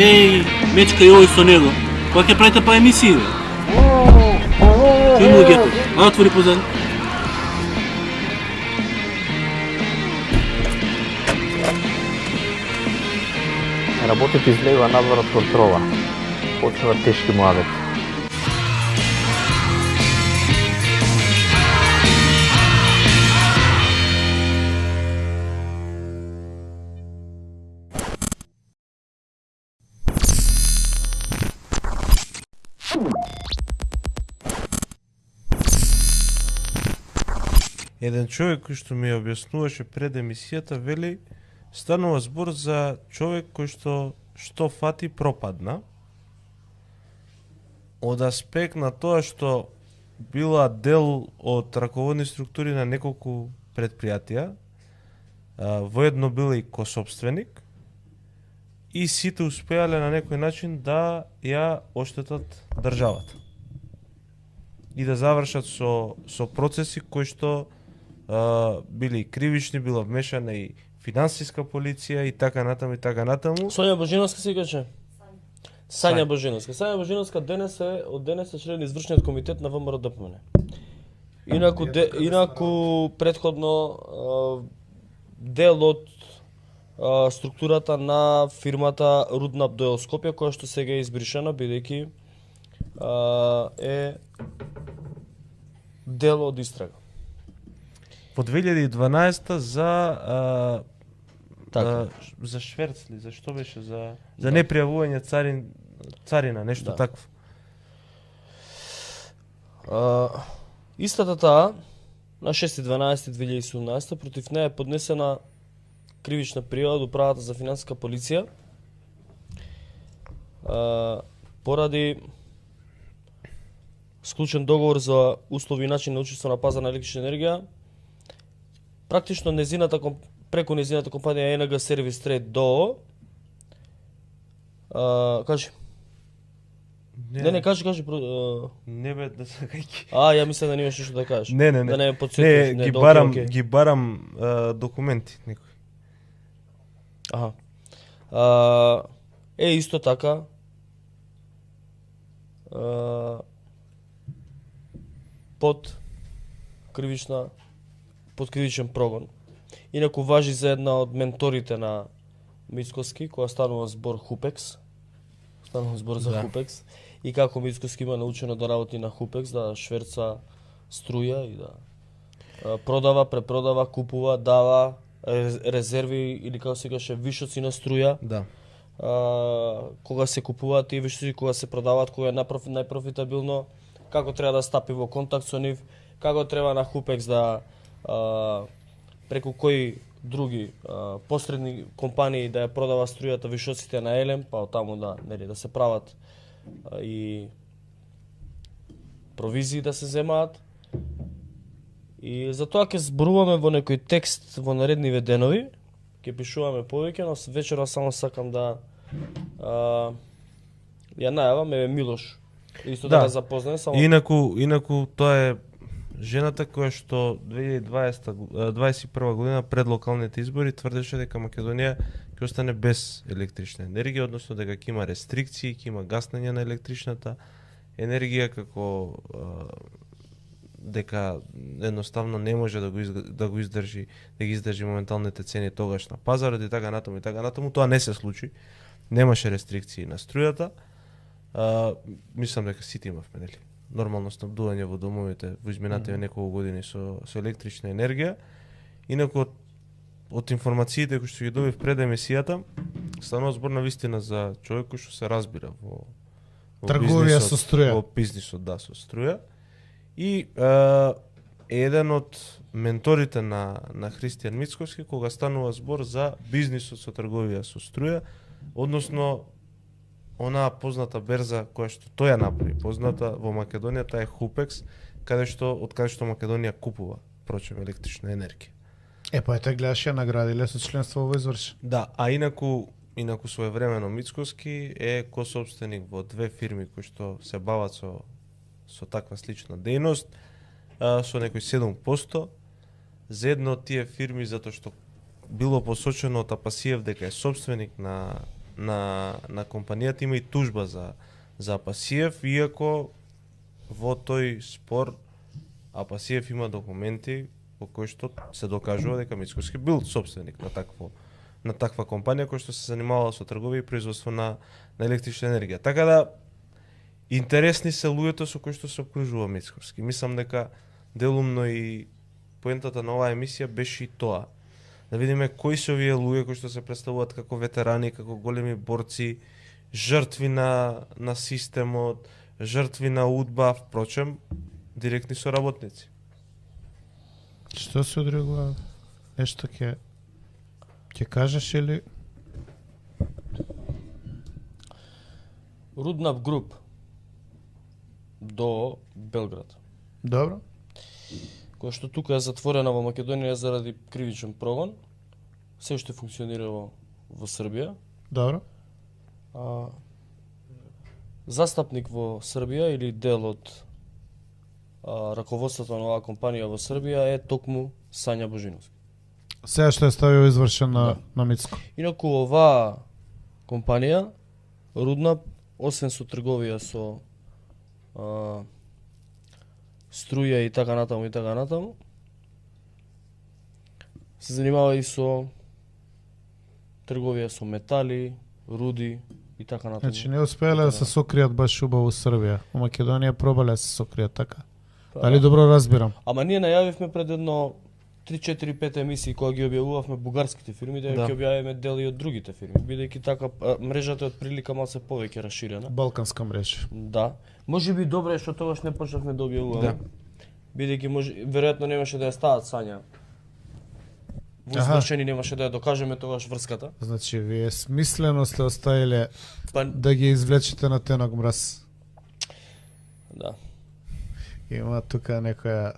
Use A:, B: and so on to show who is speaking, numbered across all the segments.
A: Еј, мечка и овој со него. Кога ќе правите па емисии, бе? Кој му гето? А отвори позади.
B: Работите излева надвор од контрола. Почнува тешки муабет.
C: Еден човек кој што ми објаснуваше пред емисијата вели станува збор за човек кој што фати пропадна од аспект на тоа што била дел од раководни структури на неколку предпријатија, воедно била и косопственик и сите успеале на некој начин да ја оштетат државата и да завршат со процеси кои што били кривични, била вмешана и финансиска полиција и така натаму и така натаму.
D: Сонја Божиновска се каже? Сања Божиновска. Сања Божиновска од денес е член извршниот комитет на ВМРО ДПМН. Инаку претходно дел од структурата на фирмата Руднап Дойл Скопје, која што сега е избришена бидејќи е дел од истрага.
C: Во 2012 за шверц ли, за што беше, за непријавување царина, нешто такво.
D: Истата таа на 6.12.2017 против неја е поднесена кривична пријава од Управата за финансиска полиција поради склучен договор за услови и начин на учество на пазар на електрична енергија. Практично преку незината компанија ЕНГ Сервис Трейд ДОО. Кажи. Не, кажи.
C: Не бе, да сакајќи.
D: Ја мислам да немаш ништо да кажеш.
C: Не.
D: Да не подсетиш.
C: Не, ги барам документи некои.
D: Исто така под кривичен прогон. Инаку важи за една од менторите на Мицкоски, која станува збор Хупекс. Станува збор за Хупекс. И како Мицкоски има научено да работи на Хупекс, да шверца струја и да продава, препродава, купува, дава резерви или како се каже вишоци на струја.
C: Да.
D: Кога се купуваат тие вишоци, кога се продаваат, кога е најпрофитабилно, како треба да стапи во контакт со нив, како треба на Хупекс да преку кои други посредни компании да ја продава струјата вишоците на Елем, па таму да се прават и провизии да се земаат. И затоа ќе зборуваме во некој текст во наредниве денови, ќе пишуваме повеќе, но вечерва само сакам да ја најавам, Милош исто да запознае само.
C: Инаку тоа е жената која што 2021 година пред локалните избори тврдеше дека Македонија ќе остане без електрична енергија, односно дека ќе има рестрикции, ќе има гаснење на електричната енергија, како дека едноставно не може да ги издржи моменталните цени тогаш на пазарот и така натаму. Тоа не се случи. Немаше рестрикции на струјата. Мислам дека сите имавме, нели? Нормално снабдување во домовите во изминатите неколку години со електрична енергија. Инаку од информациите кои што ги добив пред емисијата, станува збор на вистина за човек кој што се разбира во
E: трговија со струја.
C: Во бизнисот, со струја. И еден од менторите на Христијан Мицкоски, кога станува збор за бизнисот со трговија со струја, односно онаа позната берза која што тој ја направи, позната во Македонија, таа е Хупекс, каде што Македонија купува, прочем, електрична енергија.
E: Па ете гледаш ја наградиле со членство во изврш.
C: Да, а инаку своевремено Мицкоски е косопственик во две фирми кои што се бават со таква слична дејност, со некој 7%. За една од тие фирми, затоа што било посочено од Апасиев дека е собственик на компанијата, има и тужба за Апасиев, иако во тој спор Апасиев има документи во кои што се докажува дека Мицкоски бил собственик на таква компанија која што се занимавала со трговија и производство на електрична енергија. Така да интересни се луѓето со кои што се обкружува Мицкоски. Мислам дека делумно и поентата на оваа емисија беше и тоа. Да видиме кои се овие луѓе кои што се представуваат како ветерани, како големи борци, жртви на системот, жртви на удба, впрочем, директни соработници.
E: Што се одрегува? Нешто ќе кажеш или?
D: Руднап груп до Белград.
E: Добро.
D: Која што тука е затворена во Македонија заради кривичен прогон, се уште функционира во Србија.
E: Добро.
D: Застапник во Србија или дел од раководството на оваа компанија во Србија е токму Сања Божиновски.
E: Сега што е ставио извршен на Мицко.
D: Инаку оваа компанија Руднап, освен со трговија со струја и така натаму, се занимава и со трговија со метали, руди и така натаму.
E: Значи не успеале да се сокријат баш убаво во Србија. Во Македонија пробале да се сокријат така. Дали добро разбирам?
D: Ама ние најавивме пред едно 3-4-5 емисии кога ги објавувавме бугарските фирми, дека ќе објавиме дели од другите фирми, бидејќи така мрежата е од прилика малку повеќе раширена.
E: Балканска мрежа.
D: Да. Можеби добро е што тогаш не почнавме да објавуваме. Бидејќи веројатно немаше да ја стават Сања. Во извршени немаше да ја докажеме тогаш врската.
E: Значи вие смислено сте оставиле да ги извлечете на тенок мраз.
D: Да.
E: Има тука некоја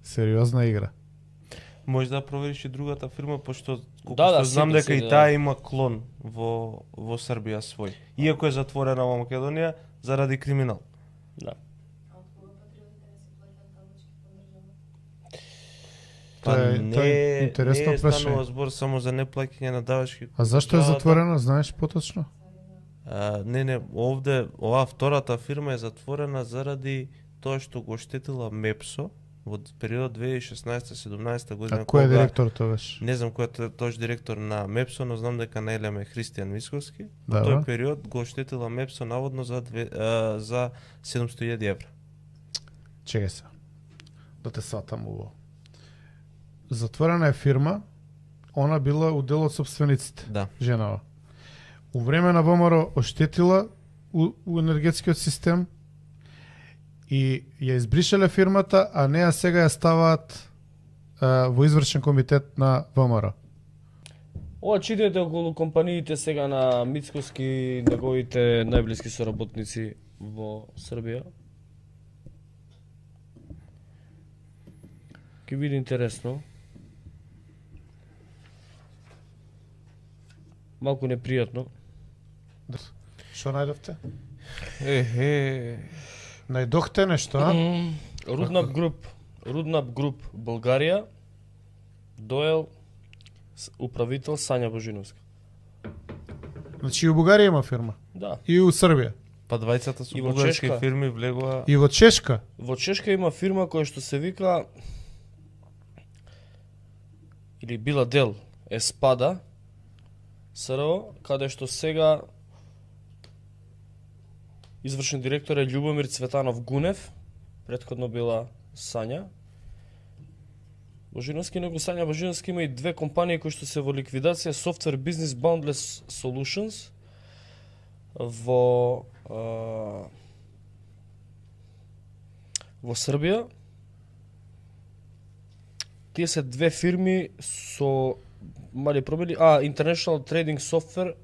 E: сериозна игра.
C: Може да провериш и другата фирма, пошто знам
D: сите,
C: дека и таа има клон во Србија свој. Иако е затворена во Македонија заради криминал.
D: Да.
E: Тоа е интересно
C: не
E: прашање.
C: станува збор само за неплаќање на давачки.
E: А зашто е затворена, знаеш поточно?
C: Не, овде оваа втората фирма е затворена заради тоа што го штетила Мепсо во периодот 2016-17 година.
E: А кој е директор тогаш?
C: Не знам кој е тој директор на Мепсо, но знам дека најлем е Христијан Мицкоски. Во
E: Добро.
C: тој период го штетила Мепсо наводно за 700.000 евра.
E: Чекај се. Да те сватам убаво. Затворена е фирма, она била удел од собствениците.
C: Да.
E: Женава. У време на ВМРО оштетила у енергетскиот систем и ја избришале фирмата, а неа сега ја ставаат во извршен комитет на ВМРО.
D: Ова читате околу компаниите сега на Мицкоски, неговите најблиски соработници во Србија. Ќе биде интересно. Малку непријатно.
E: Што најдовте? Најдохте нешто, а?
D: Руднап груп Българија, доел управител Сања Божиновска.
E: Значи и у Бугарија има фирма.
D: Да.
E: И у Србија.
C: Па двајцата со
D: И во
C: бугарски
D: Чешка.
C: фирми влегува.
E: И во Чешка.
D: Во Чешка има фирма која што се вика или била дел Еспада СРО, каде што сега извршен директор е Љубомир Цветанов Гунев, претходно била Сања Божиновски, него Сања Божиновски има и две компании кои што се во ликвидација, Software Business Boundless Solutions во Србија. Тие се две фирми со мали промени, International Trading Software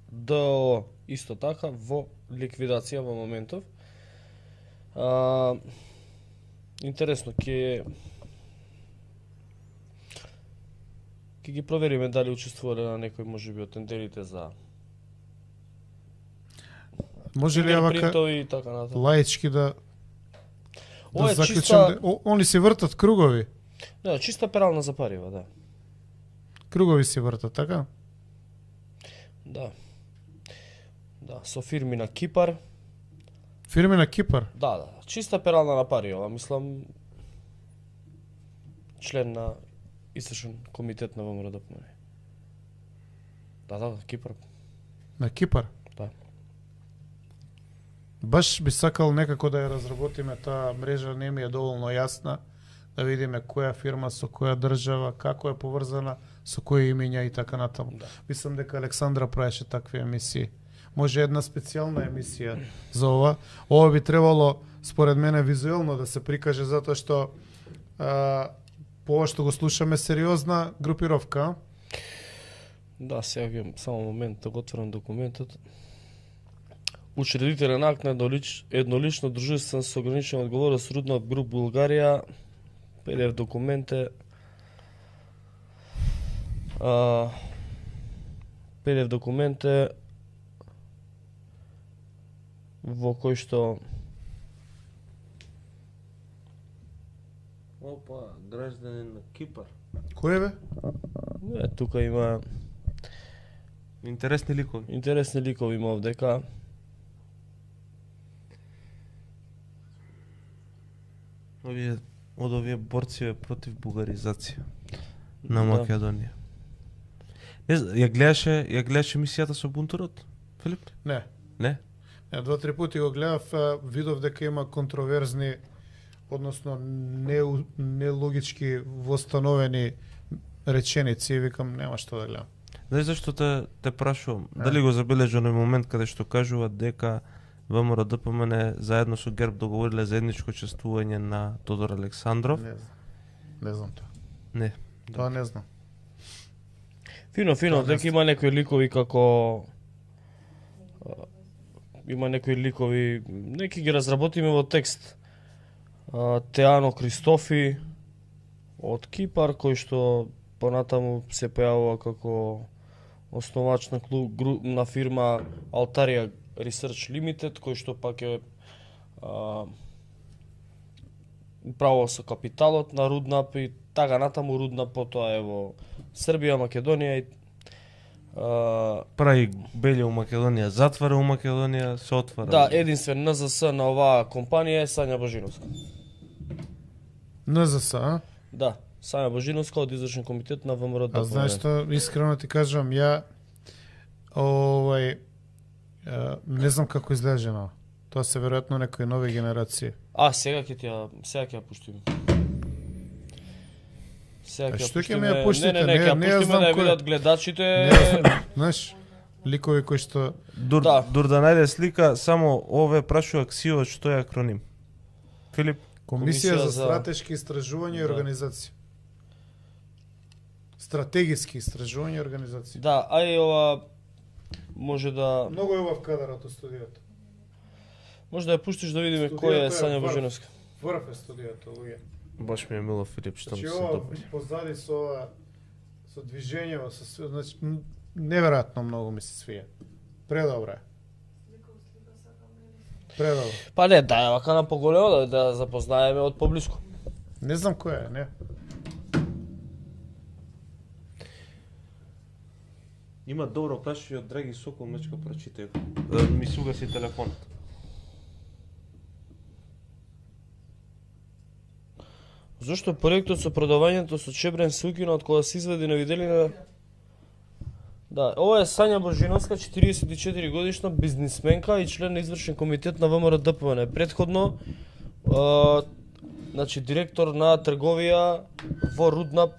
D: ДОО исто така во ликвидација во моментов. Интересно, ќе ги провериме дали учествувале на некој можеби од тендерите за
E: Може ли вака
D: принтови и така натаму.
E: лаички да
D: Ова е
E: заклучам
D: чиста,
E: они се вртат кругови.
D: да, чиста перална за парива, да.
E: Кругови се вртат, така?
D: Да. Да, со фирми на Кипар.
E: Фирми на Кипар.
D: Да, чиста перална на пари, ова мислам член на Источен комитет на ВМРО ДПМН. Да, Кипар.
E: На Кипар.
D: Да.
E: Баш би сакал некако да ја разработиме таа мрежа, не ми е доволно јасна, да видиме која фирма со која држава, како е поврзана, со кои имиња и така натаму.
D: Да.
E: Мислам дека Александра правеше такви емисии. Може една специјална емисија за ова. Ова би требало, според мене, визуелно да се прикаже, затоа што по ова што го слушаме сериозна групировка.
D: Да, сега ќе само момент да го отворам документот. Учредителен акт на еднолично дружество со ограничена одговорност Руднап Груп Булгарија. PDF документ е PDF документ е во кој што
C: Опа, гражданин на Кипар.
E: Кој бе?
D: тука има
C: Интересни ликови.
D: интересни ликови има овдека.
C: Од овие борци против бугаризација на
D: Да.
C: Македонија. Не знам, ја гледаше мисијата со бунтурот, Филип?
E: Не.
C: Не?
E: Не, 2-3 пати го гледав, видов дека има контроверзни, односно нелогички востановени реченици и викам нема што да гледам.
C: Знаеш зашто те прашувам? Дали го забележа на момент каде што кажува дека ВМРО ДПМН заедно со ГЕРБ договориле заедничко чествување на Тодор Александров?
E: Не знам тоа.
C: Не.
E: Тоа не знам.
D: Фино, дека има некои ликови како има некои ликови, неки ги разработиме во текст. Теано Кристофи од Кипар, кој што понатаму се појавува како основач на фирма Altaria Research Limited, кој што пак е право со капиталот на Руднап и така натаму. Руднап потоа е во Србија, Македонија и
C: Прави беле у Македонија, затвара у Македонија, се отвара.
D: да, единствен НЗС на оваа компанија е Сања Божиновска.
E: НЗС, а?
D: Да, Сања Божиновска од извршен комитет на ВМРО ДПМН.
E: А знаеш што, искрено ти кажам, ја не знам како изглежда на. Тоа се веројатно некои нови генерации.
D: Сега ќе ја пуштиме. Сега
E: што ќе ми ја пуштите?
D: Не, ќе ја
E: Не ја
D: пуштиме
E: знам
D: да ја
E: кој е.
D: видат гледачите.
E: Знаеш, ликови кои што
C: Дур
D: Да.
C: да најде слика, само ове прашува КСИО што е акроним. Филип,
E: Комисија за
D: за-
E: стратешки истражувања и
D: Да.
E: организација. Стратегиски истражувања и организација.
D: Да, ова може да
E: Многу е убав кадарот од студиото.
D: да ја пуштиш да видиме
E: Студиото
D: кој е
E: е
D: Сања
E: врв.
D: Божиновска.
E: Врв е студиото, луѓе.
C: баш ми е мило Филип што ми
E: Значи
C: се
E: ова
C: добри.
E: позади со ова со движењево, со све, значи неверојатно многу ми се свија. Предобро е. Предобро.
D: Па не, да, вака на поголемо да запознаеме од поблиску.
E: Не знам кој е, не.
C: Има добро прашање од Драги Сокол, мечка прочитај го. Ми се угаси телефонот.
D: Зошто проектот со продавањето со Чебрен се укина од кога се изведи на виделина? Да, ова е Сања Божиновска, 44 годишна бизнисменка и член на извршен комитет на ВМРО ДПМН. Претходно значи директор на трговија во Руднап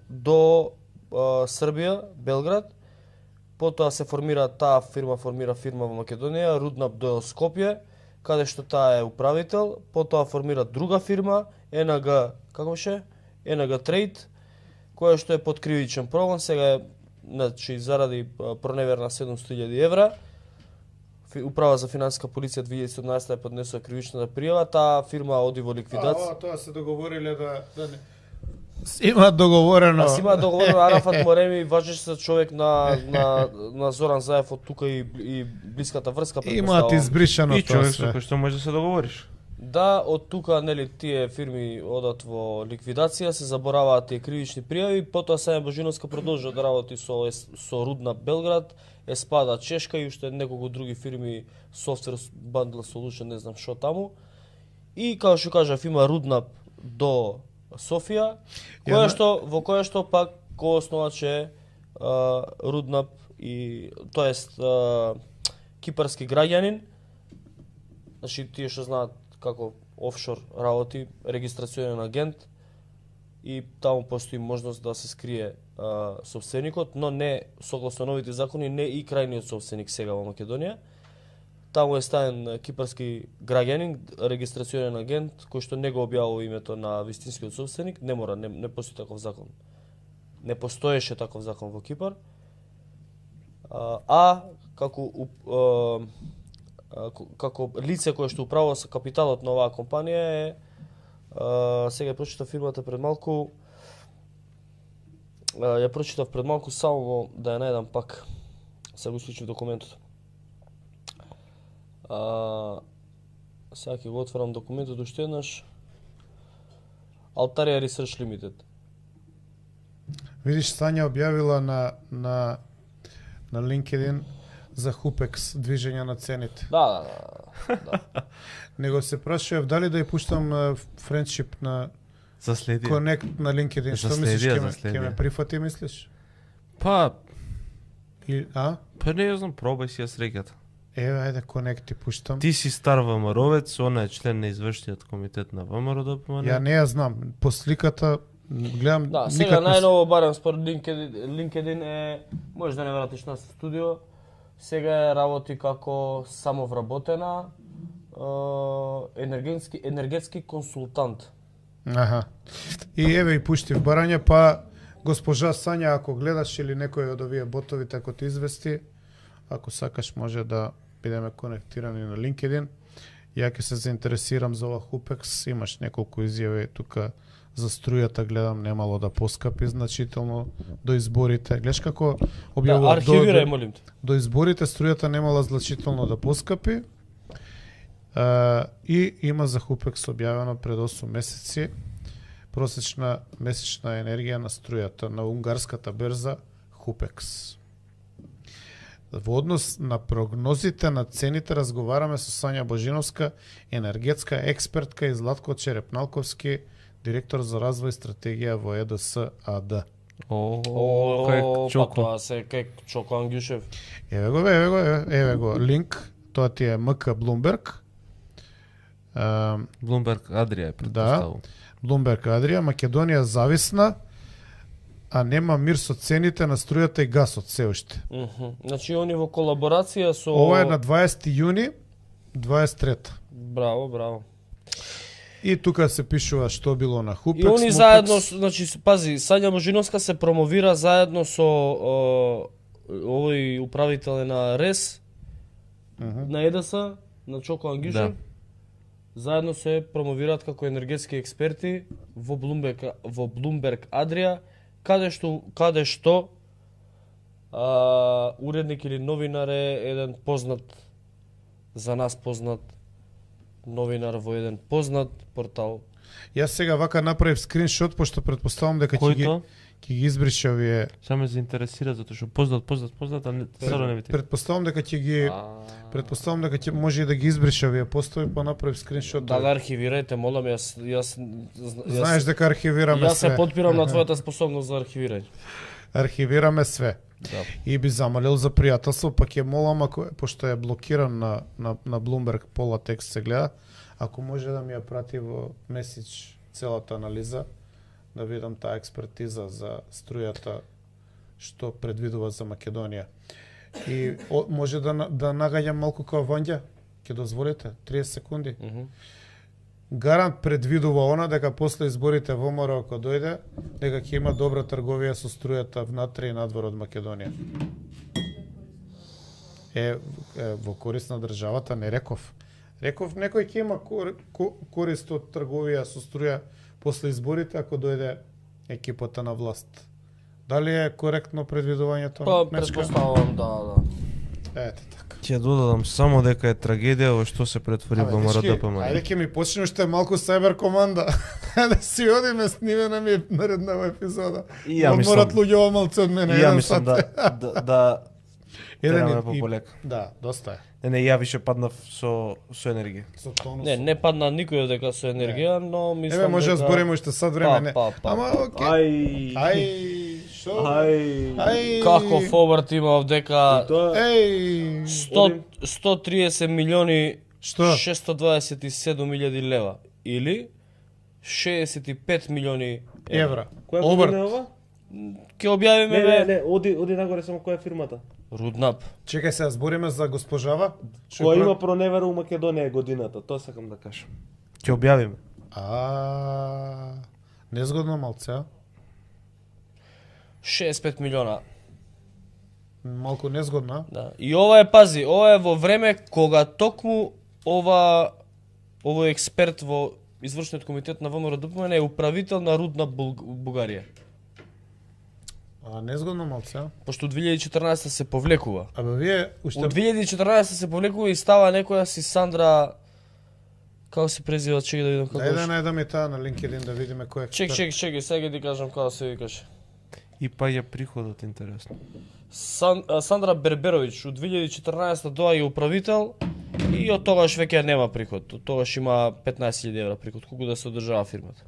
D: до Србија, Белград. Потоа се формира фирма во Македонија, Руднап до Скопје каде што таа е управител, потоа формира друга фирма, НГ, како беше? НГ Трейд, која што е под кривичен прогон, сега е, значи, заради проневерна 700.000 евра. Управа за финансиска полиција 2017 е поднесува кривичната пријава, таа фирма оди во ликвидација.
E: Тоа се договориле да не... Имаат договорено.
D: Си имаат договорено Арафат Мореми, важеше човек на Зоран Заев од тука и блиската врска.
E: Имаат избришано
C: И
E: тоа
C: човек со
E: све.
C: кој што може да се договориш.
D: Да, од тука нели тие фирми одат во ликвидација, се забораваат тие кривични пријави, потоа Сања Божиновска продолжува да работи со Рудна Белград, Еспада Чешка и уште неколку други фирми, Software Bundle Solution, не знам што таму. И како што кажав, има Руднап до Софија, во која што пак кој основаче Руднап и тоест кипарски граѓанин, значи тие што знаат како офшор работи, регистрацијен агент и таму постои можност да се скрие собственикот, но не согласно новите закони, не и крајниот собственик сега во Македонија. Таму е ставен кипарски граѓанин, регистрацијен агент, кој што не го објавува името на вистинскиот собственик, не мора, не постои таков закон. Не постоеше таков закон во Кипар. Како лице кое што управува со капиталот на оваа компанија е, сега ја прочитав фирмата пред малку, само да ја најдам пак, сега го исклучив документот. Сега ќе го отворам документот уште еднаш. Altaria Research Limited.
E: Видиш, Сања објавила на LinkedIn за Hupex движење на цените.
D: Да.
E: Него се прашував дали да ја пуштам френдшип на
C: За следија.
E: Connect на LinkedIn. Што мислиш, ќе ме прифати, мислиш?
C: Па
E: И,
C: не знам, пробај си ја среќата.
E: Еве, ајде, Connect ти пуштам.
C: Ти си стар ВМРО-вец, она е член на извршниот комитет на ВМРО ДПМН.
E: Ја не ја знам. По сликата гледам
D: Да, сега најново барем според LinkedIn е, можеш да не вратиш на студио, сега е работи како самовработена енергетски консултант.
E: Аха. И еве и пуштив барање, па госпожа Сања, ако гледаш или некој од овие ботовите, ако ти извести, ако сакаш може да бидеме конектирани на LinkedIn. Ја ќе се заинтересирам за ова Hupex, имаш неколку изјави тука за струјата, гледам немало да поскапи значително до изборите. Гледаш како објавува
D: Архивирај, молим те.
E: до изборите струјата немала значително да поскапи. И има за Hupex објавено пред 8 месеци просечна месечна енергија на струјата на унгарската берза Hupex. Во однос на прогнозите на цените разговараме со Сања Божиновска, енергетска експертка, и Златко Черепналковски, директор за развој стратегија во ЕДС АД.
C: Кај Чоко.
D: Па тоа се кај Чоко Ангјушев.
E: Еве го линк, тоа ти е МК Bloomberg.
C: Bloomberg Адрија е предпоставил.
E: Bloomberg Адрија, Македонија зависна, а нема мир со цените на струјата и гасот се уште.
D: Значи они во колаборација со
E: Ова е на 20 јуни 23.
D: Браво.
E: И тука се пишува што било на Hupex.
D: И они заедно, значи пази, Сања Божиновска се промовира заедно со овој управител на РЕС, на ЕДС, на Чоко Ангјушев.
C: Да.
D: Заедно се промовираат како енергетски експерти во Bloomberg Адрија, каде што уредник или новинар е еден познат, за нас познат новинар во еден познат портал.
E: Јас сега вака направив скриншот, пошто предпоставам дека ќе ги избрише овие.
C: Само ме заинтересира затоа што познат, а не саро не види.
E: Предпоставам дека ќе може и да ги избрише овие постови, па направив скриншот.
D: Да архивирајте, молам, јас
E: знаеш дека архивираме
D: све. Јас се подпирам на твојата способност за архивирање.
E: Архивираме све.
D: Да.
E: И би замолил за пријателство, па ќе молам, ако, пошто е блокиран на Bloomberg, пола текст се гледа, ако може да ми ја прати во меседж целата анализа, да видам таа експертиза за струјата што предвидува за Македонија. И може да нагаѓам малку као Вања, Ќе дозволите 30 секунди. Гарант предвидува она дека после изборите во ВМРО ако дојде, дека ќе има добра трговија со струјата внатре и надвор од Македонија. Во корист на државата не реков. Реков некој ќе има корист од трговија со струја после изборите ако дојде екипата на власт. Дали е коректно предвидувањето?
D: Па, претпоставувам, да.
E: Ете така.
C: Ќе додадам само дека е трагедија во што се претвори ВМРО ДПМН.
E: Ајде ќе ми почне уште малку Cyber команда. Ајде си одиме, снимена ми наредна епизода.
C: И ја мислам.
E: Одморат луѓе малце од мене.
C: И ја мислам да тераме пополека.
E: Да, доста е.
C: Не, ја више паднав со енергија.
E: Со тонус.
D: Не падна никој дека со енергија, но мислам дека...
E: може збориме уште сад време, не. Ама окей. Ај.
D: Каков обрт имав дека...
E: Еј.
D: 130 милиони
E: Што?
D: 627.000 лева. Или 65 милиони
E: евра.
C: Која
E: Обрт.
C: година е ова?
D: Ке објавиме...
C: Не, оди нагоре само која е фирмата.
D: Руднап.
E: Чекај се, збориме за госпожава.
C: Која има проневера у Македонија годината, тоа сакам да кажам. Ќе објавиме.
E: Незгодно малце, а?
D: 65 милиона.
E: Малку незгодно, а?
D: Да. И ова е, пази, ова е во време кога токму овој експерт во извршниот комитет на ВМРО ДПМН е управител на Руднап Бугарија.
E: Незгодно малце, а?
D: Пошто од 2014 се повлекува.
E: Абе вие уште
D: Од 2014 се повлекува и става некоја си Сандра... Како се презива, чеки да видам како...
E: Дај да најдам и таа на LinkedIn да видиме кој е експерт.
D: Чеки, сега ти кажам како се викаше.
C: И паѓа приходот, интересно.
D: Сандра Берберовиќ од 2014 доаѓа управител и од тогаш веќе нема приход. Од тогаш има 15.000 евра приход, колку да се одржава фирмата.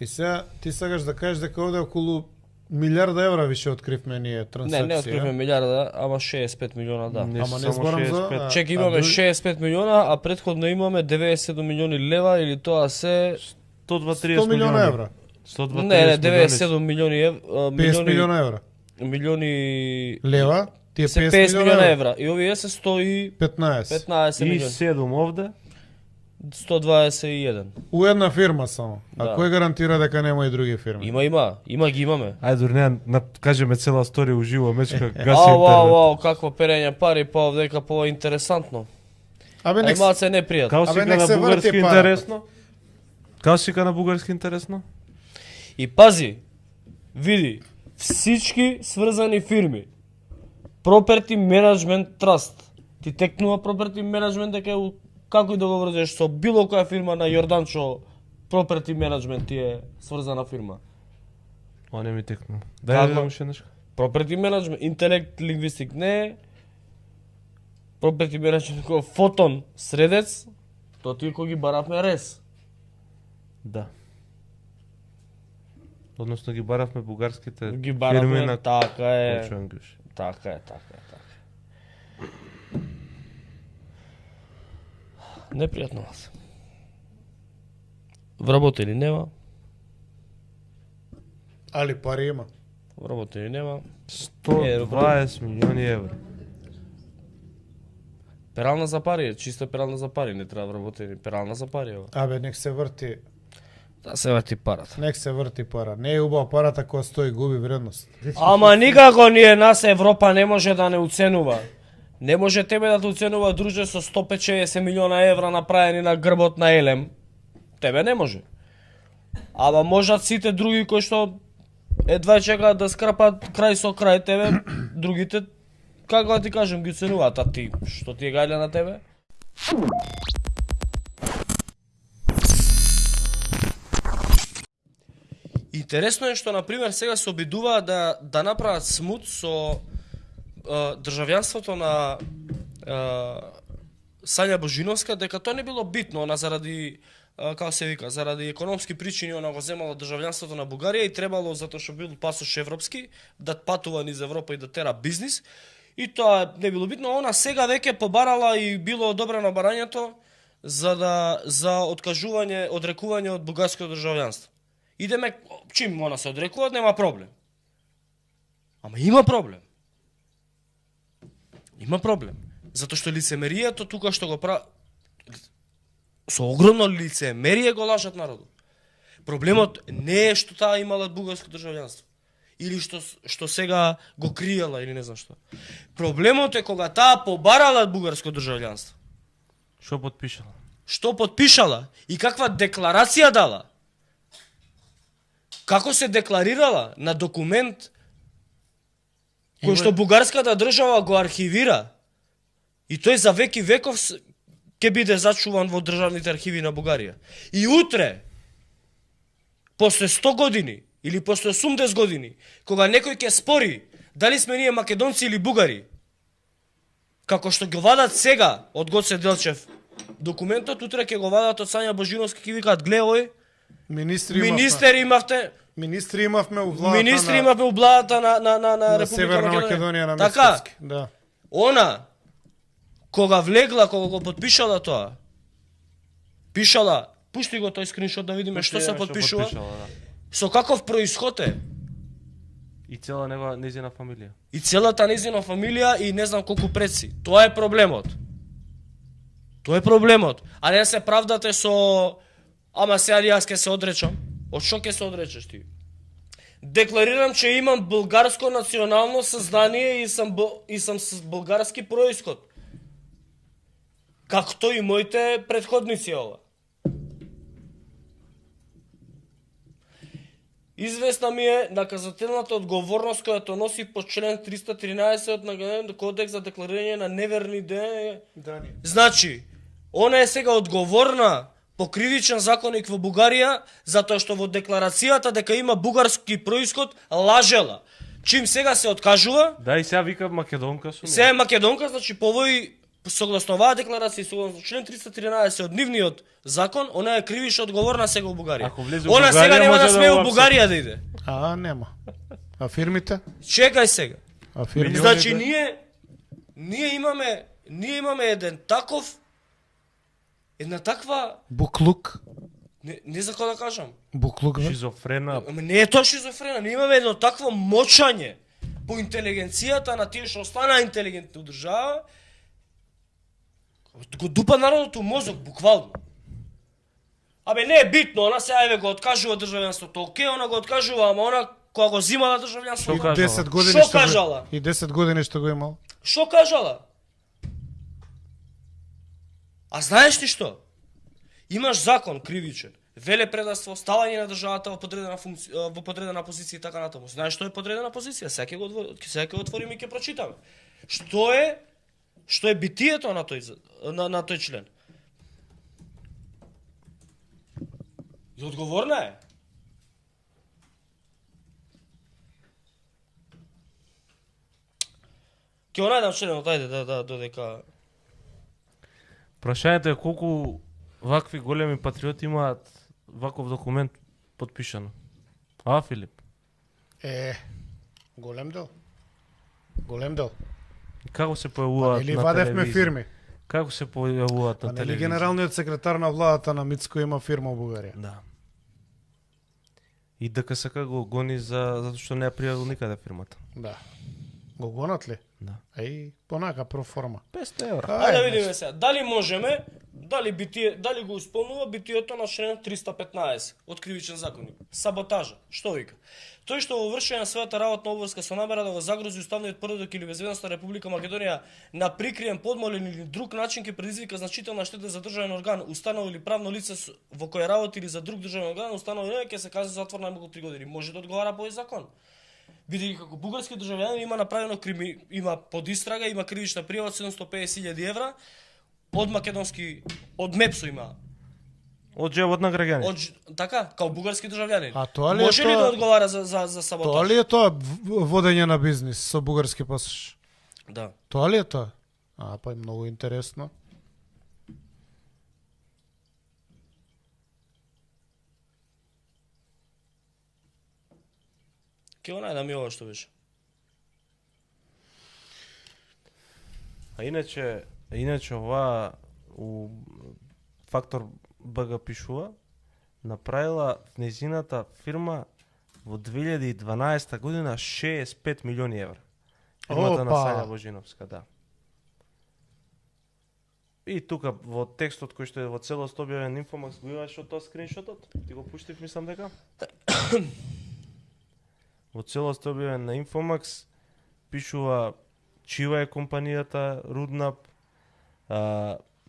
E: И сега ти сакаш да кажеш дека овде околу милиарда евра више откривме ние трансакција.
D: Не откривме милиарда, ама 65 милиона, да.
E: Ама не зборам за...
D: Чек, имаме 65 милиона, а претходно имаме 97 милиони лева, или тоа се...
E: 100 милиона евра.
D: Не, 97 милиони евра.
E: 50 милиона евра.
D: Милиони...
E: Лева, тие
D: 50 милиона евра. И овие се
E: 15.
D: 15
C: И
D: милиони.
C: 7 овде.
D: 121.
E: У една фирма само. А
D: Да.
E: кој гарантира дека нема и други фирми?
D: Има ги имаме.
C: Ајде, дури не кажеме цела сторија уживо, мечка гаси
D: Ау,
C: интернет.
D: какво перење пари, па овдека по-интересантно.
E: Абе
D: Ај малце непријатно.
C: Као си
E: нек
C: на
E: се
C: бугарски
E: врти парата.
C: интересно? Као си на бугарски интересно?
D: И пази, види, всички сврзани фирми, Property Management Trust, ти текнува Property Management дека е како и да го врзеш со било која фирма на Јорданчо, Property Management ти е сврзана фирма.
C: О, не ми текнува.
D: Како?
C: Дај да видам уште нешто.
D: Property Management, Intellect Linguistic не е, Property Management кој Фотон Средец, тоа ти кој ги баравме рез.
C: Да. Односно ги баравме бугарските
D: Ги
C: фирми
D: баравме,
C: на
D: така е.
C: Почу англиш.
D: Така е. Непријатно се. Вработени нема,
E: Али пари има.
D: вработени нема.
C: 120 милиони евра.
D: Перална за пари е, чиста перална за пари, не треба вработени, перална за пари е ова.
E: Абе, нек се врти,
D: Да се врти парата.
E: нек се врти пара. Не е убава парата која стои губи вредност.
D: Ама никако ние нас Европа не може да не уценува. Не може тебе да те уценува друже со 150 милиона евра направени на грбот на Елем. Тебе не може. Ама можат сите други кои што едва чекаат да скрапат крај со крај тебе, другите, како да ти кажем, ги уценуваат, а ти, што ти е гајле на тебе? Интересно е што, например, сега се обидуваат да направат смут со државјанството на Сања Божиновска, дека тоа не било битно, она заради, како се вика, заради економски причини она го земало државјанството на Бугарија и требало, затоа што бил пасош европски, да патува низ Европа и да тера бизнис. И тоа не било битно, она сега веќе побарала и било одобрено барањето за откажување, одрекување од бугарското државјанство. Идеме, чим она се одрекува, нема проблем. Ама има проблем. Има проблем. Затоа што лицемерието тука што го прави со огромно лицемерие го лажат народот. Проблемот не е што таа имала бугарско државјанство или што сега го криела или не знам што. Проблемот е кога таа побарала бугарско државјанство.
C: Што потпишала?
D: Што потпишала и каква декларација дала? Како се декларирала на документ кој што бугарската држава го архивира и тој за веки веков ќе биде зачуван во државните архиви на Бугарија. И утре, после 100 години или после 80 години, кога некој ќе спори дали сме ние македонци или бугари, како што го вадат сега од Гоце Делчев документот, утре ќе го вадат од Сања Божиновски, ќе викаат гле ој, министри имавме у владата на Република
E: Северна Македонија на Мицкоски. Да.
D: Она кога влегла, кога го потпишала тоа, пишала, пушти го тој скриншот да видиме што се потпишува, со каков происход е.
C: И цела незина фамилија.
D: И целата незина фамилија и не знам колку предци. Тоа е проблемот. Тоа е проблемот. А не се правдате со ама сега јас ќе се одречам. Од што ќе се одречеш ти? Декларирам, че имам булгарско национално сознание и сум с булгарски происход. Както и моите претходници ова. Известна ми е наказателната одговорност која носи по член 313 од Наказателниот кодекс за декларирање на неверни данни. Значи, она е сега одговорна по кривичен законник во Бугарија затоа што во декларацијата дека има бугарски происход лажела. Чим сега се откажува?
C: Да, и сега вика македонка сум.
D: Сега е македонка, значи по овој согласно оваа декларација, согласно член 313 од нивниот закон, она е кривично одговорна сега во Бугарија. Она сега нема да смее во Бугарија да иде.
E: Нема. А фирмите?
D: Чекај сега.
E: А фирмите?
D: Значи ние имаме една таква
E: буклук.
D: Не за кога да кажам.
E: Буклук, бе?
C: Шизофрена.
D: Не е тоа шизофрена, ние имаме едно такво мочање по интелигенцијата на тие што останаа интелигентни у држава. Го дупа народот у мозок, буквално. Абе, не е битно, она сега еве го откажува државјанството. Океј, она го откажува, ама она кога го зимала државјанството.
E: Што
D: кажала?
E: И 10 години што го имал.
D: Што кажала? А знаеш ли што? Имаш закон кривичен, веле предавство, ставање на државата во подредена позиција и така натаму. Знаеш што е подредена позиција? Сега ќе го отвориме и ќе прочитаме. Што е битието на тој член? И одговорна е. Ке го најдам членот, ајде додека.
C: Прашањето е колку вакви големи патриоти имаат ваков документ потпишано. Филип?
E: Голем дел. Голем дел.
C: Како се појавуваат
E: Или
C: на
E: вадевме
C: телевизија?
E: фирми.
C: Како се појавуваат на
E: Нели
C: телевизија?
E: генералниот секретар на владата на Мицко има фирма во Бугарија.
C: Да. И ДКСК го гони затоа што не ја пријавил никаде фирмата.
E: Да. Го гонат ли?
C: Да.
E: Понака проформа.
C: 500 евра.
D: Ајде да видиме сега, дали можеме, дали го исполнува битието на член 315 од кривичен законник. Саботажа. Што вика? Тој што во вршење на својата работна обврска со намера да го загрози уставниот поредок или безбедноста на Република Македонија на прикриен, подмолен или друг начин ќе предизвика значителна штета за државен орган, установа или правно лице во кој работи или за друг државен орган, установа ќе се казни затвор најмногу 3 години. Може да одговара по овој закон. Бидејќи како бугарски државјанин има направено има под истрага, има кривична пријава од 750.000 евра, од МЕПСО има.
C: Од джебот на граѓани.
D: Така, као бугарски државјанин.
E: А тоа ли
D: може ли да одговара за саботаж?
E: Тоа ли е тоа водење на бизнис со бугарски пасош?
D: Да.
E: Тоа ли е тоа? Па е многу интересно.
D: Ке го најдам и ова што беше.
C: А иначе ова у Фактор БГ пишува, направила незината фирма во 2012 година 65 милиони евра. Фирмата на Сања Божиновска, да. И тука во текстот кој што е во целост објавен на Инфомакс, го имаш од тоа скриншотот? Ти го пуштив, мислам дека. Во целост објавен на Инфомакс пишува чива е компанијата Руднап,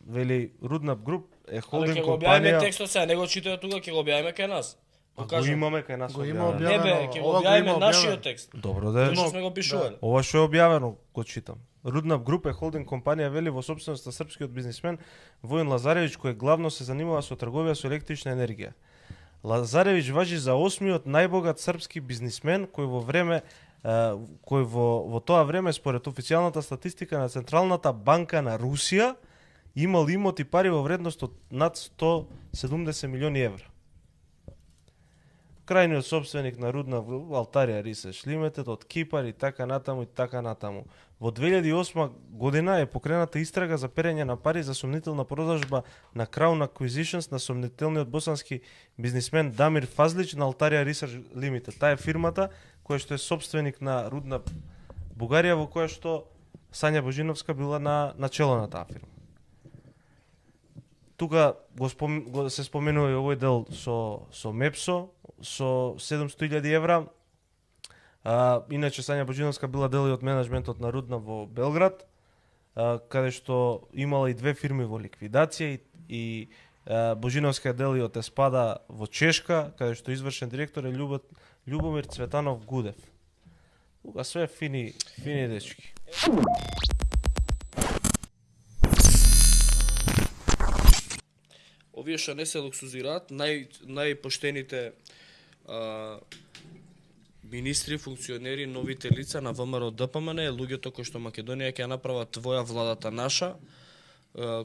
C: вели Руднап Груп е холдинг
D: Ќе го објавиме
C: компанија.
D: текстот сега, не го читај тука, ќе го објавиме кај нас.
C: Го имаме кај нас
E: Го има
C: објавено.
E: објавено.
D: Не бе, ќе го
E: Ова го
D: објавиме
E: има
D: нашиот
E: објавено.
D: текст.
C: Добро да е.
D: Тоа што сме го пишувале.
C: Ова што е објавено, го читам. Руднап Груп е холдинг компанија, вели, во собственост на српскиот бизнисмен Воин Лазаревиќ, кој главно се занимава со трговија со електрична енергија. Лазаревиќ важи за 8-миот најбогат српски бизнисмен кој во тоа време според официјалната статистика на Централната банка на Русија имал имоти пари во вредност од над 170 милиони евра. Крајниот собственик на Руднап Груп, Алтарија Рисерч Лимитед, од Кипар и така натаму и така натаму. Во 2008 година е покрената истрага за перење на пари за сомнителна продажба на Crown Acquisitions на сомнителниот босански бизнисмен Дамир Фазлич на Алтарија Рисерч Лимитед. Таа е фирмата која што е собственик на Руднап Бугарија, во која што Сања Божиновска била на чело на таа фирма. Тука се споменува и овој дел со Мепсо, со 700.000 евра. Иначе Сања Божиновска била дел и од менеджментот на Руднап во Белград, каде што имала и две фирми во ликвидација и Божиновска дел и од Еспада во Чешка, каде што извршен директор е Љубомир Цветанов Гудев. Тука све фини дечки.
D: Овие што не се луксузираат, најпоштените министри, функционери, новите лица на ВМРО ДПМН е луѓето кои што Македонија ќе направат твоја владата наша,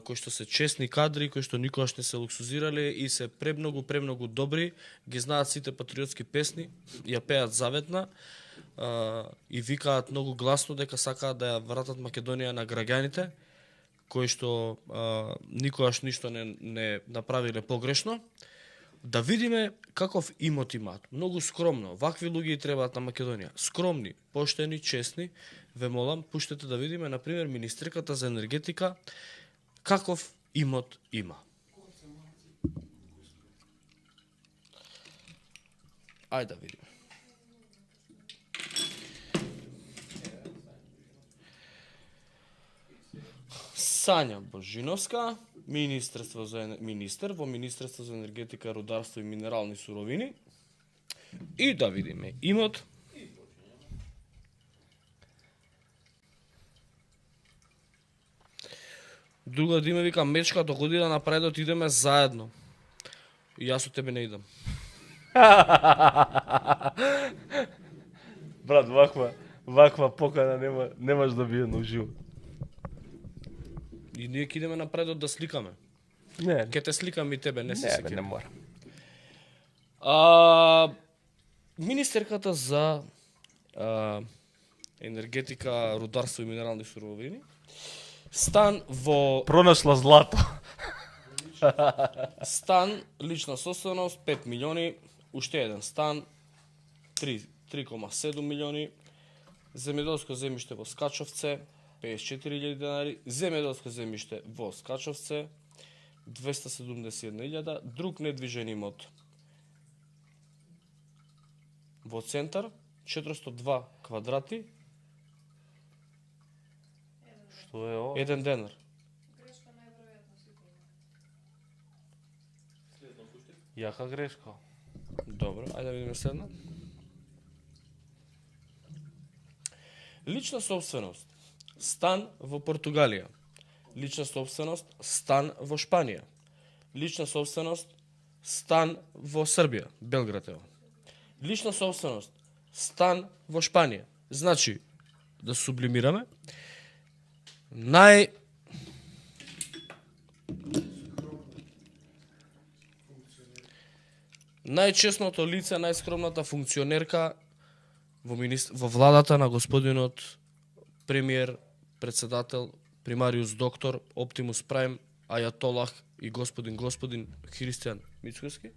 D: кои што се честни кадри, кои што никогаш не се луксузирале и се премногу добри, ги знаат сите патриотски песни, ја пеат заветна и викаат многу гласно дека сакаат да ја вратат Македонија на граѓаните, кои што никогаш ништо не направиле погрешно. Да видиме каков имот имаат. Многу скромно. Вакви луѓе требаат на Македонија. Скромни, поштени, честни. Ве молам, пуштете да видиме, например, министерката за енергетика, каков имот има. Ајде да видиме. Сања Божиновска, министер во Министерство за енергетика, рударство и минерални суровини. И да видиме имот. Друга да име вика Мечка, доходи да напредот идеме заедно. И јас со тебе не идам.
C: Брат, ваква покана немаш да биде на уживо.
D: И ние ќе идеме напредот да сликаме.
C: Не,
D: Ке те сликам и тебе, не се
C: не
D: секирам.
C: мора.
D: Министерката за енергетика, рударство и минерални суровини стан во
C: Пронашла злато.
D: стан лична собственост 5 милиони, уште еден стан 3,7 милиони, земјоделско земјиште во Скачовце 54.000 денари, земјоделско земјиште во Скачовце 271.000, друг недвижен имот во центар 402 квадрати,
C: Што е ова?
D: 1 денар.
C: Јака грешка.
D: Добро, ајде да видиме следна. Лична собственост. Стан во Португалија. Лична собственост. Стан во Шпанија. Лична собственост. Стан во Србија. Белград е. Лична собственост. Стан во Шпанија. Значи, да сублимираме, најчестното лице, најскромната функционерка во владата на господинот премиер, председател, примариус доктор, Оптимус Прайм, Ајатолах и господин Христијан Мицкоски.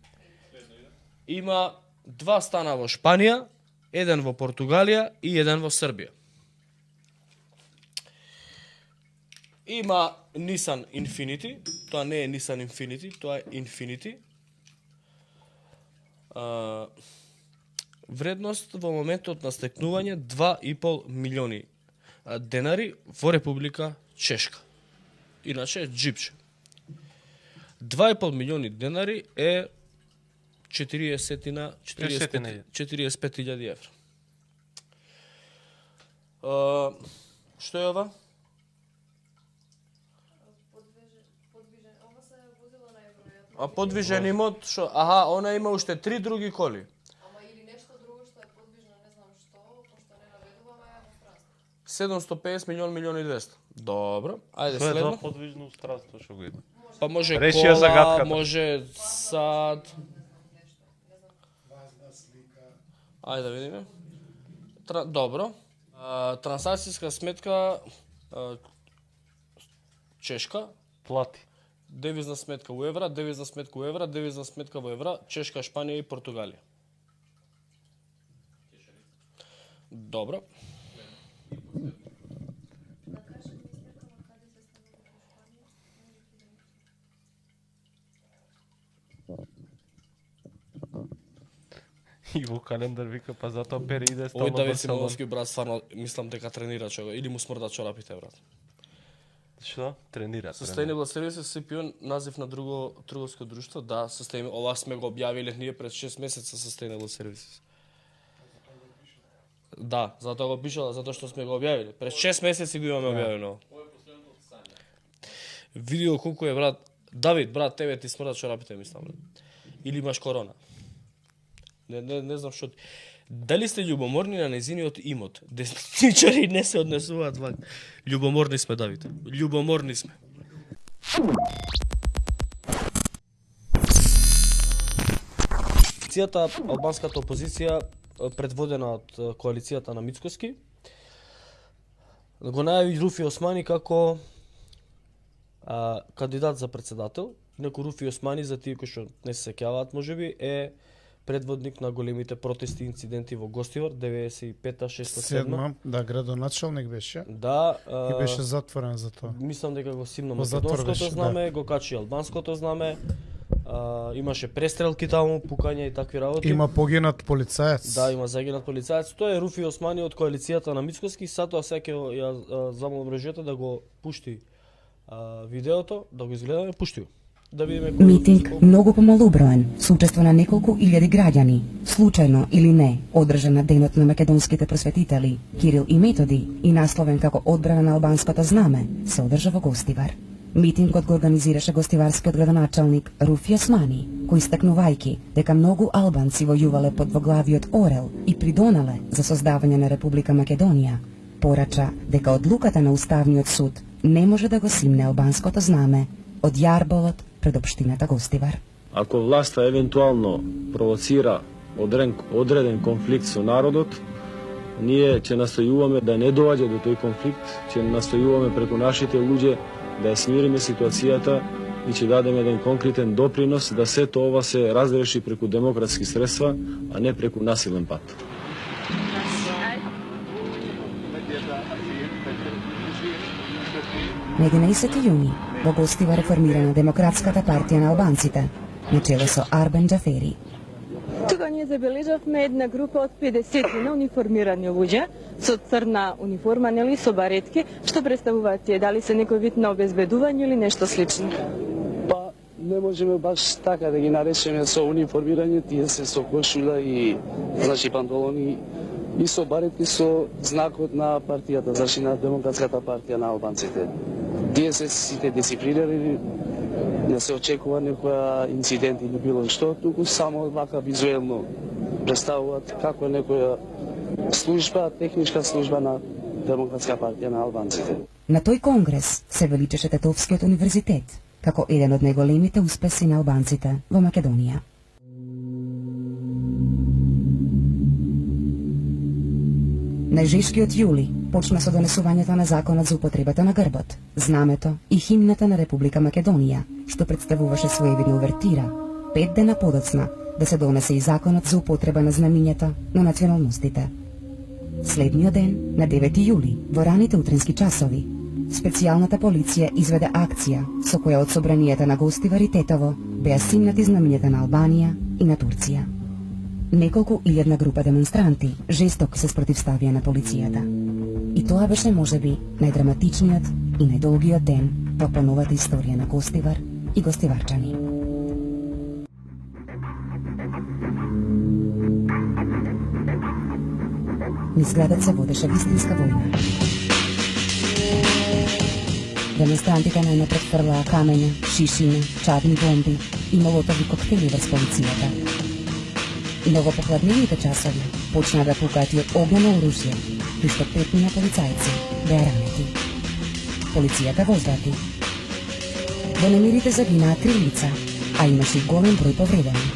D: Има 2 стана во Шпанија, 1 во Португалија и 1 во Србија. Има Nissan Infinity, тоа не е Nissan Infinity, тоа е Infinity. Вредност во моментот на стекнување 2,5 милиони денари во Република Чешка. Иначе е джипче. 2,5 милиони денари е 45.000 евра. Што е ова? А подвижен имот, што? Аха, она има уште 3 други коли.
F: Ама или нешто друго што е подвижно, не знам што, пошто не наведуваме, ја во странство.
D: 750 милиони и 200. Добро, ајде
C: Што е тоа
D: следно.
C: подвижно устранство што го има?
D: Па може
C: Решија
D: кола,
C: загадката.
D: може сад. Ајде да видиме. Добро. Трансакцијска сметка Чешка,
C: Плати.
D: девизна сметка у евра, девизна сметка у евра, девизна сметка во евра, Чешка, Шпанија и Португалија. Добро.
C: И во календар вика, па затоа Пери иде
D: Ој
C: стално
D: Давид
C: Барселона.
D: Симоновски брат стварно мислам дека тренира човек или му смрдат чорапите брат.
C: Што? Тренира.
D: Sustainable Services CPO назив на друго трговско друштво, да, ова сме го објавиле ние пред 6 месеца Sustainable Services. Да, затоа го пишала, затоа што сме го објавиле. Пред 6 месеци го имаме објавено. Видео колку е брат. Давид, брат, тебе ти смрдат чорапите мислам брат. Или имаш корона. Не знам што. Дали сте љубоморни на незиниот имот? Десничари не се однесуваат вака. Љубоморни сме, Давид. Љубоморни сме. Албанската опозиција, предводена од коалицијата на Мицкоски, го најави Руфи Османи како кандидат за председател. Неко Руфи Османи, за тие кои што не се сеќаваат, можеби, е предводник на големите протести и инциденти во Гостивар 95-та, 6-та, 7-та.
E: Да, градоначалник беше.
D: Да,
E: И беше затворен за тоа.
D: мислам дека го симна
E: Во затвор
D: македонското
E: беше,
D: знаме, го качи албанското знаме. Имаше престрелки таму, пукања и такви работи.
E: Има погинат полицаец.
D: Да, има загинат полицаец. Тоа е Руфи Османи од коалицијата на Мицкоски. Сатоа сега ја замолам режијата да го пушти видеото, да го изгледаме, пушти го. Да видиме кој
G: Митинг многу помалуброен, со учество на неколку илјади граѓани, случајно или не, одржан на денот на македонските просветители, Кирил и Методи, и насловен како одбрана на албанското знаме, се одржа во Гостивар. Митингот го организираше гостиварскиот градоначалник Руфи Османи, кој истакнувајќи дека многу албанци војувале под воглавиот Орел и придонале за создавање на Република Македонија, порача дека одлуката на Уставниот суд не може да го симне албанското знаме од јарболот пред општината Гостивар.
H: Ако власта евентуално провоцира одреден конфликт со народот, ние ќе настојуваме да не доаѓа до тој конфликт, ќе настојуваме преку нашите луѓе да ја смириме ситуацијата и ќе дадеме еден конкретен допринос да сето ова се разреши преку демократски средства, а не преку насилен пат.
G: На 11 јуни во Гостивар е формирана Демократската партија на албанците, на чело со Арбен Џафери.
I: Тука ние забележавме една група од 50 униформирани луѓе со црна униформа, нели, со баретки. Што представуваат тие? Дали се некој вид на обезбедување или нешто слично?
J: Па, не можеме баш така да ги наречеме со униформирање, тие се со кошула и, значи, панталони и со баретки со знакот на партијата, значи на Демократската партија на албанците. Тие се сите дисциплинирани, не се очекува некоја инцидент или било што, туку само вака визуелно представуваат како некоја служба, техничка служба на Демократска партија на албанците.
G: На тој конгрес се величеше Тетовскиот универзитет како еден од најголемите успеси на албанците во Македонија. Најжешкиот јули почна со донесувањето на законот за употребата на грбот, знамето и химната на Република Македонија, што представуваше своевидна увертира. 5 дена подоцна да се донесе и законот за употреба на знамињата на националностите. Следниот ден, на 9 јули, во раните утренски часови, специјалната полиција изведе акција со која од собранијата на Гостивар и Тетово беа симнати знамињата на Албанија и на Турција. Неколку илјадна група демонстранти жесток се спротивставија на полицијата. И тоа беше можеби најдраматичниот и најдолгиот ден во поновата историја на Гостивар и гостиварчани. Низ градот се водеше вистинска војна. Демонстрантите најнапред фрлаа камења, шишиња, чадни бомби и молотови коктели врз полицијата. Но во попладневите часови почнаа да пукаат и од огнено оружје, и што 5 полицајци беа ранети. Полицијата возврати. Во немирите загинаа 3 лица, а имаше и голем број повредени.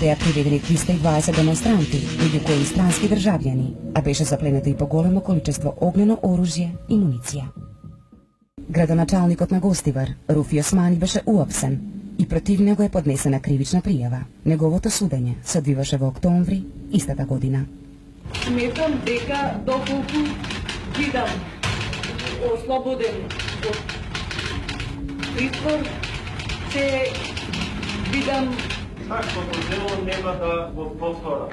G: Беа приведени 320 демонстранти, меѓу кои странски државјани, а беше запленето и поголемо количество огнено оружје и муниција. Градоначалникот на Гостивар, Руфи Османи, беше уапсен и против него е поднесена кривична пријава. Неговото судење се одвиваше во октомври истата година.
K: Сметам дека доколку бидам ослободен од притвор, се бидам таквото дело нема да го повторам.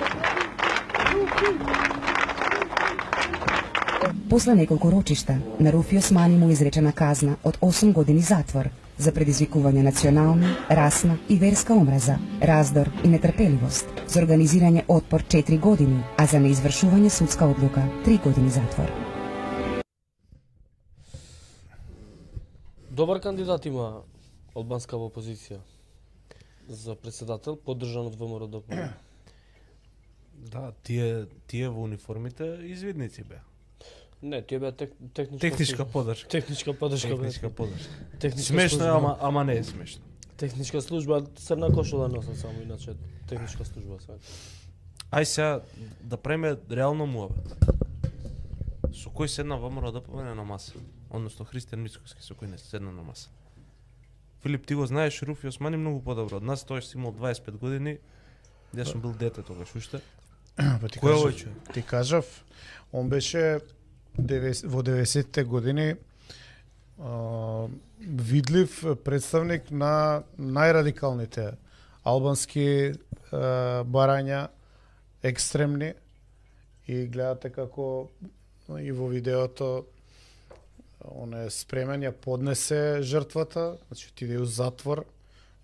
G: После неколку рочишта, на Руфи Османи му изречена казна од 8 години затвор за предизвикување национална, расна и верска омраза, раздор и нетрпеливост, за организирање отпор 4 години, а за неизвршување судска одлука 3 години затвор.
D: Добар кандидат има албанска опозиција за председател, поддржан од ВМРО-ДПМНЕ.
C: Да, тие во униформите извидници беа.
D: Не, тие беа
C: техничка подршка.
D: Техничка подршка.
C: Смешно е, ама не е смешно.
D: Техничка служба, црна кошула носат само, иначе техничка служба све.
C: Ај сега да преме реално муавет. Со кој седна ВМРО-ДПМНЕ на маса? Односно Христијан Мицкоски со кој не седна на маса. Филип, ти го знаеш Руфи Османи многу подобро од нас, тој си имал 25 години. Јас сум бил дете тогаш уште.
E: Кој е овој човек? Ти кажав, он беше во 90-те години видлив представник на најрадикалните албански барања, екстремни, и гледате како и во видеото он е спремен, ја поднесе жртвата, значи отиде у затвор,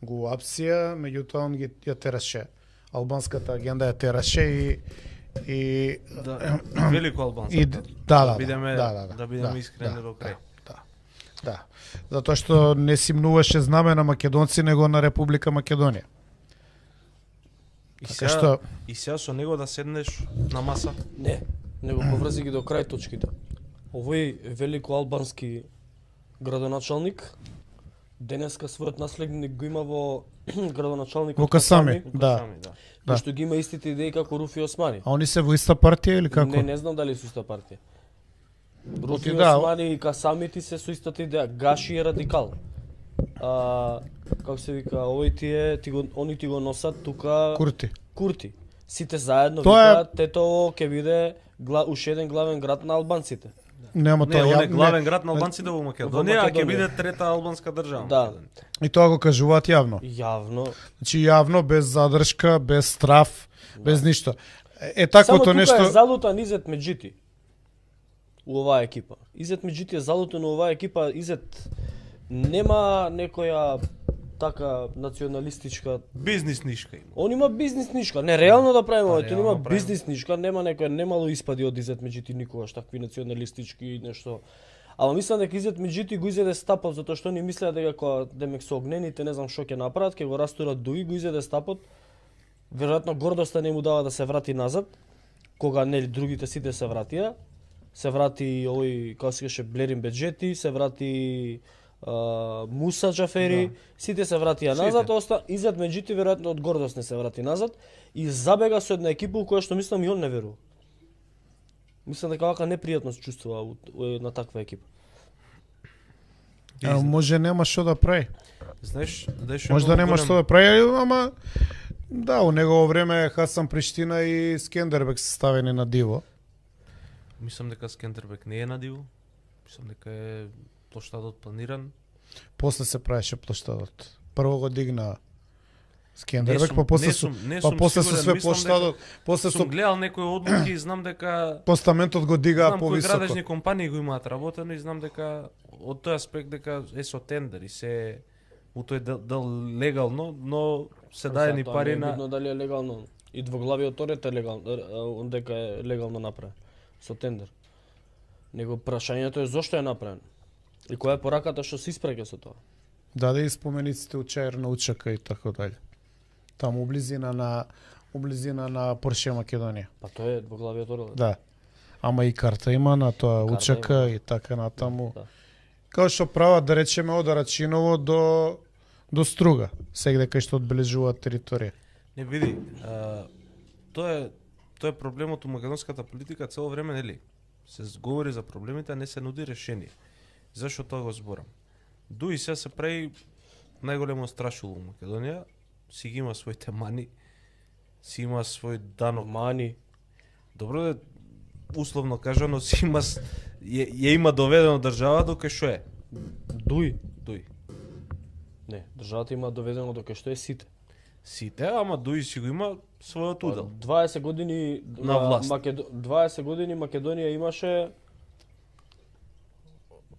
E: го апсија, меѓутоа он ја тераше. Албанската агенда ја тераше и
C: велико албанска.
E: Да
C: бидеме искрени до крај.
E: Да. Затоа што не симнуваше знаме на македонци, него на Република Македонија.
C: И сега со него да седнеш на маса?
D: Не, него поврзи ги до крај точките. Овој велико албански градоначалник денеска својот наследник го има во градоначалникот
E: во Касами, да.
D: Што ги има истите идеи како Руфи Османи.
E: А они се во иста партија или како?
D: Не знам дали се иста партија. Руфи Османи и Касамити се со истата идеја. Гаши е радикал. Како се вика, они ти го носат тука Курти. Сите заедно викаат Тетово ќе биде уште еден главен град на албанците.
E: Нема тоа
C: јавно. Главен град на албанците во Македонија, а ќе биде трета албанска држава.
D: Да.
E: И тоа го кажуваат јавно.
D: Јавно.
E: Значи јавно, без задршка, без страф, без ништо. Таквото нешто.
D: Само тука е залутан Изет Меджити у оваа екипа. Изет Меджити е залутан у оваа екипа. Изет нема некоја така националистичка
C: бизнис нишка има.
D: Он има бизнис нишка. Не, реално да правиме, он има бизнис нишка, нема некоја немало испади од Изет Меджити никогаш такви националистички нешто. Ама мислам дека Изет Меджити го изеде стапот затоа што они мислеа дека демек со огнените не знам што ќе направат, ќе го растурат дуи, го изеде стапот. Веројатно гордоста не му дава да се врати назад, кога нели другите сите се вратија. Се врати овој како се каже Блерин Беджети, се врати Муса Џафери, сите се вратија назад, Изет Меджити веројатно од гордост не се врати назад и забега со една екипа у која што мислам и он не верува. Мислам дека вака непријатно се чувствува на таква екипа.
E: Може нема што да прави.
C: Знаеш,
E: може да нема што да прави, ама да, у негово време Хасан Приштина и Скендербек се ставени на диво.
C: Мислам дека Скендербек не е на диво. Мислам дека е плоштадот планиран.
E: После се правеше плоштадот. Прво го дигна Скендербек,
C: Не
E: па после
C: сум
E: со
C: сигурен,
E: све
C: мислам
E: плоштадот, после
C: Сум
E: со
C: гледал некои одлуки и знам дека
E: постаментот го дигаа
C: знам кои
E: повисоко.
C: градежни компании го имаат работено и знам дека од тој аспект дека е со тендер и се у тој дел легално, но се даени пари
D: Не е
C: на
D: битно дали е легално. И двоглавиот оред е легално, дека е легално направен со тендер. Него прашањето е зошто е направен. И која е пораката што се испраќа со тоа?
E: Даде и спомениците у Чаир на Учака и така дали. Таму у близина на Порше Македонија.
D: Па тоа е двоглавиот орел.
E: Да. Ама и карта има на тоа
D: Карта
E: Учака
D: има.
E: и така натаму.
D: Да.
E: Као што прават, да речеме, од Рачиново до Струга, сегде кај што одбележуваат територија.
C: Не види, тоа е проблемот у македонската политика цело време, нели? Се говори за проблемите, а не се нуди решение. Зашо тоа го зборам? Дуи се прави најголемо страшило у Македонија, си ги има своите мани, си има свој данок.
D: Мани.
C: Добро да условно кажано си има ја има доведено држава до кај што е.
D: Дуи.
C: Дуи.
D: Не, државата има доведено до кај што е сите.
C: Сите, ама Дуи си го има својот удел.
D: 20 години
C: На власт.
D: 20 години Македонија имаше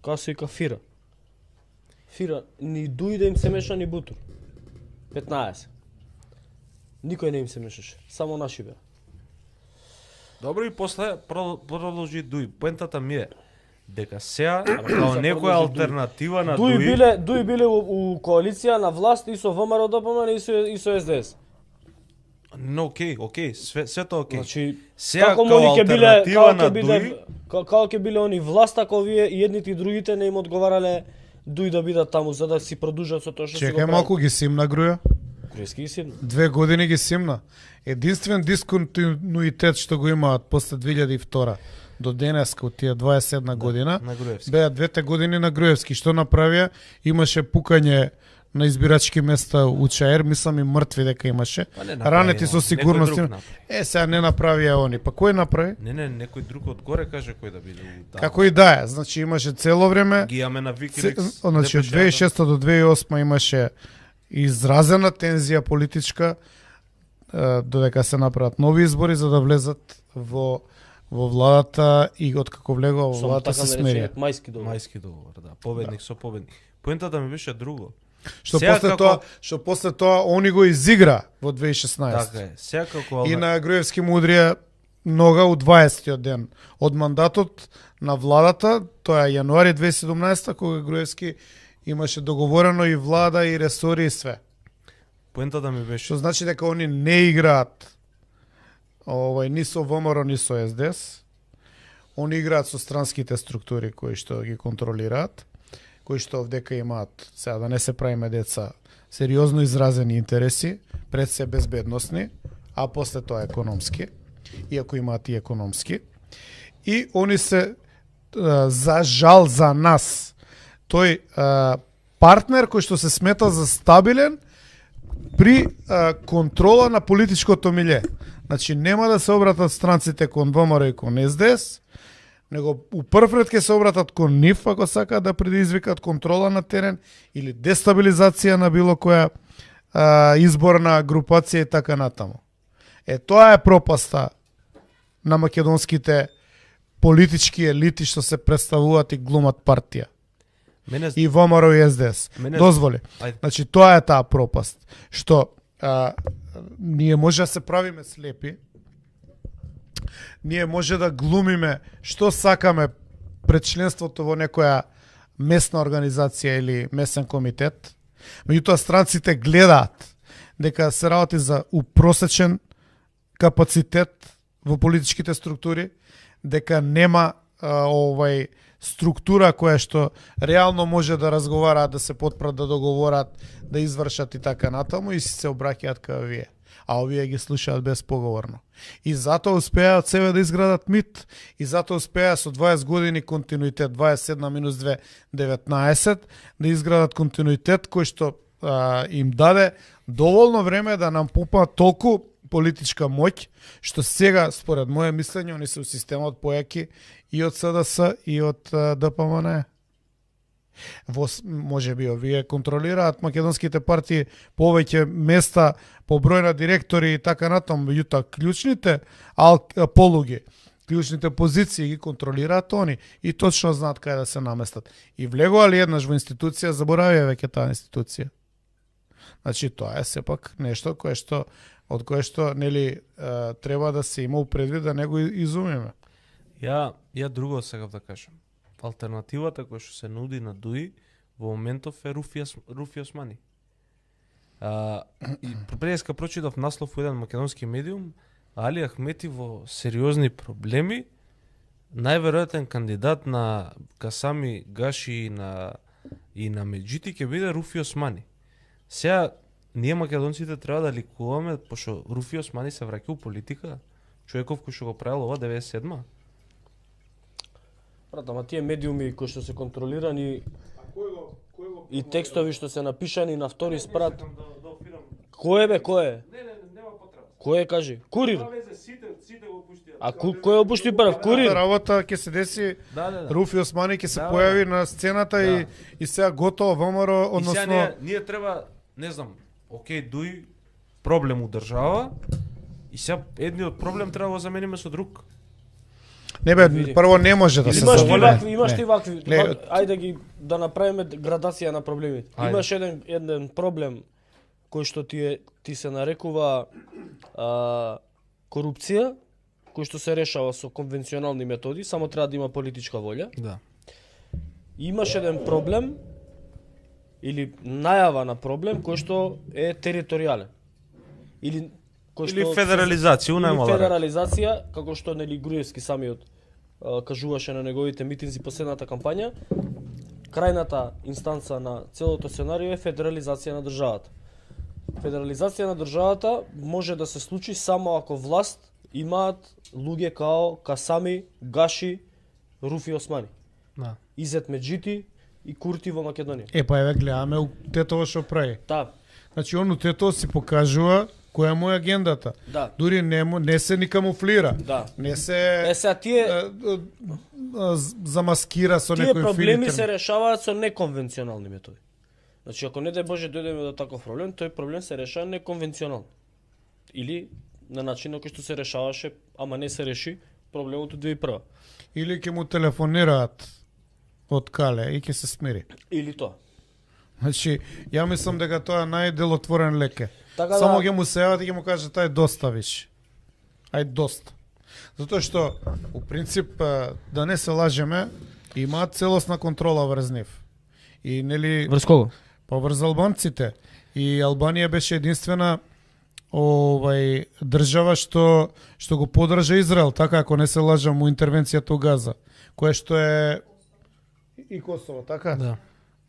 D: како се вика фира. Фира, ни Дуи да им се меша ни Бутур. 15. Никој не им се мешаше, само наши беа.
C: Добро, и после продолжи Дуи. Поентата ми е дека сега као
D: За
C: некоја
D: продолжи
C: алтернатива на
D: Дуи
C: Дуи,
D: Дуи биле у коалиција на власт и со ВМРО ДПМН и со СДС.
C: но окей, све тоа окей.
D: Значи,
C: Сега
D: како
C: као
D: они ќе биле,
C: алтернатива на Дуи,
D: како ќе биле они власт ако вие и едните и другите не им одговарале Дуи да бидат таму за да си продолжат со тоа што си го
E: Чекај
D: прават.
E: малку, ги симна Груја.
D: Груевски ги симна.
E: 2 години ги симна. Единствен дисконтинуитет што го имаат после 2002 до денеска од тие 21 година
C: на Груевски.
E: беа 2 години на Груевски. Што направија? Имаше пукање на избирачки места у Чаир, мислам и мртви дека имаше.
C: Па не направи,
E: Ранети со
C: некој
E: сигурност.
C: друг направи.
E: Сега не направија они. Па кој направи?
C: Не, некој друг одгоре каже кој да биде у таму.
E: Како и да е, значи имаше цело време.
C: Ги имаме на Wikileaks.
E: Значи од 2006 до 2008 имаше изразена тензија политичка додека се направат нови избори за да влезат во владата и откако влегува во владата се смерија.
D: Мајски договор.
C: Мајски договор, да. Победник со победник. Поентата ми беше друго.
E: Што
C: Сега
E: после тоа они го изигра во 2016.
C: Така е. Сега како
E: И на Груевски му удрија нога у 20-тиот ден од мандатот на владата, тоа е јануари 2017 кога Груевски имаше договорено и влада и ресори и све.
C: поентата ми беше
E: Што значи дека они не играат ни со ВМРО, ни со СДС. Они играат со странските структури кои што ги контролираат, кои што овдека имаат, сега да не се правиме деца, сериозно изразени интереси, пред се безбедносни, а после тоа економски, иако имаат и економски. И они се, за жал за нас, тој партнер кој што се смета за стабилен при контрола на политичкото милје. Значи нема да се обратат странците кон ВМРО и кон СДС, него у прв ред ќе се обратат кон нив ако сакаат да предизвикат контрола на терен или дестабилизација на било која изборна групација и така натаму. Тоа е пропаста на македонските политички елити што се представуваат и глумат партија. И ВМРО и СДС. Дозволи. Значи тоа е таа пропаст што ние може да се правиме слепи. Ние може да глумиме што сакаме пред членството во некоја местна организација или местен комитет. Меѓутоа странците гледаат дека се работи за упросечен капацитет во политичките структури, дека нема структура која што реално може да разговараат, да се потпрат, да договорат, да извршат и така натаму и се обраќаат кај овие. А овие ги слушаат безпоговорно. И затоа успеаат себе да изградат мит, и затоа успеа со 20 години континуитет, 27 минус 2, 19, да изградат континуитет кој што им даде доволно време да нам попнат толку политичка моќ, што сега според моје мислење они се у системот појаки и од СДС и од ДПМН. Може би овие контролираат македонските партии повеќе места по број на директори и така натаму, меѓутоа клучните полуги, клучните позиции ги контролираат они и точно знаат кај да се наместат. И влегува ли еднаш во институција, заборавија веќе таа институција. Значи тоа е сепак нешто од кое што нели треба да се има предвид да не го изумиме.
C: Ја друго сакав да кажам. Алтернативата која што се нуди на ДУИ во моментов е Руфи Османи. И преска прочитав наслов во еден македонски медиум, Али Ахмети во сериозни проблеми, најверојатен кандидат на Касами Гаши и на Меджити ќе биде Руфи Османи. Сега ние македонците треба да ликуваме пошто Руфи Османи се враќа у политика, човеков кој што го правил ова 97-ма.
D: Брат, ама тие медиуми кои што се контролирани и текстови што се напишани на втори спрат. Кој е? Нема потреба. Кој е, кажи? Курир. Сите го пуштија. А кој го пушти прв? Курир.
E: Работа ќе се деси. Руфи Османи ќе се појави на сцената и сега готово ВМРО, односно
C: ние треба, не знам, окей, дуи проблем у држава и сега едниот проблем треба да го замениме со друг.
E: Не бе, прво не може да се задоволи.
D: Имаш ти вакви, ајде да направиме градација на проблемите. Имаш еден проблем кој што ти се нарекува корупција, кој што се решава со конвенционални методи, само треба да има политичка волја.
C: Да.
D: Имаш еден проблем или најава на проблем кој што е територијален. Или
C: федерализација,
D: федерализација, како што нели Груевски самиот кажуваше на неговите митинзи последната кампања, крајната инстанца на целото сценарио е федерализација на државата. Федерализација на државата може да се случи само ако власт имаат луѓе као Касами, Гаши, Руфи Османи.
C: Да.
D: Изет Меджити и Курти во Македонија.
E: Па еве гледаме у Тетово што прави.
D: Да.
E: Значи он у Тетово си покажува која му е агендата.
D: Да.
E: Дури не се ни камуфлира.
D: Да.
E: Не се
D: тие
E: замаскира со некој
D: филтр. Тие проблеми се решаваат со неконвенционални методи. Значи ако не дај Боже дојдеме до таков проблем, тој проблем се решава неконвенционално. Или на начин на кој што се решаваше, ама не се реши проблемот од 2001.
E: Или ќе му телефонираат од Кале и ќе се смири.
D: Или тоа.
E: Значи, ја мислам дека тоа е најделотворен леке.
D: Така
E: само ќе му сеат и ќе му кажат ај доста виш. Ај доста. Затоа што у принцип да не се лажеме, имаат целосна контрола врз нив. И нели
D: врз кого?
E: Па врз албанците. И Албанија беше единствена држава што го поддржа Израел, така ако не се лажам у интервенцијата у Газа, кое што е и Косово, така?
C: Да.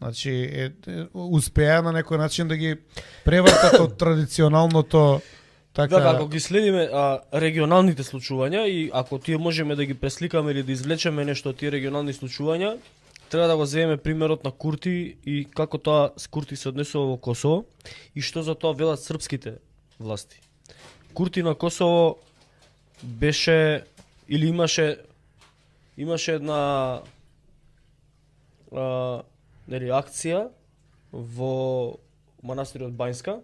E: Значи, успеа на некој начин да ги превртат од традиционалното така...
D: Да, ако ги следиме регионалните случувања и ако тие можеме да ги пресликаме или да извлечеме нешто од тие регионални случувања, треба да го земеме примерот на Курти и како тоа с Курти се однесува во Косово и што за тоа велат српските власти. Курти на Косово беше или имаше една нели акција во манастирот Бајнска,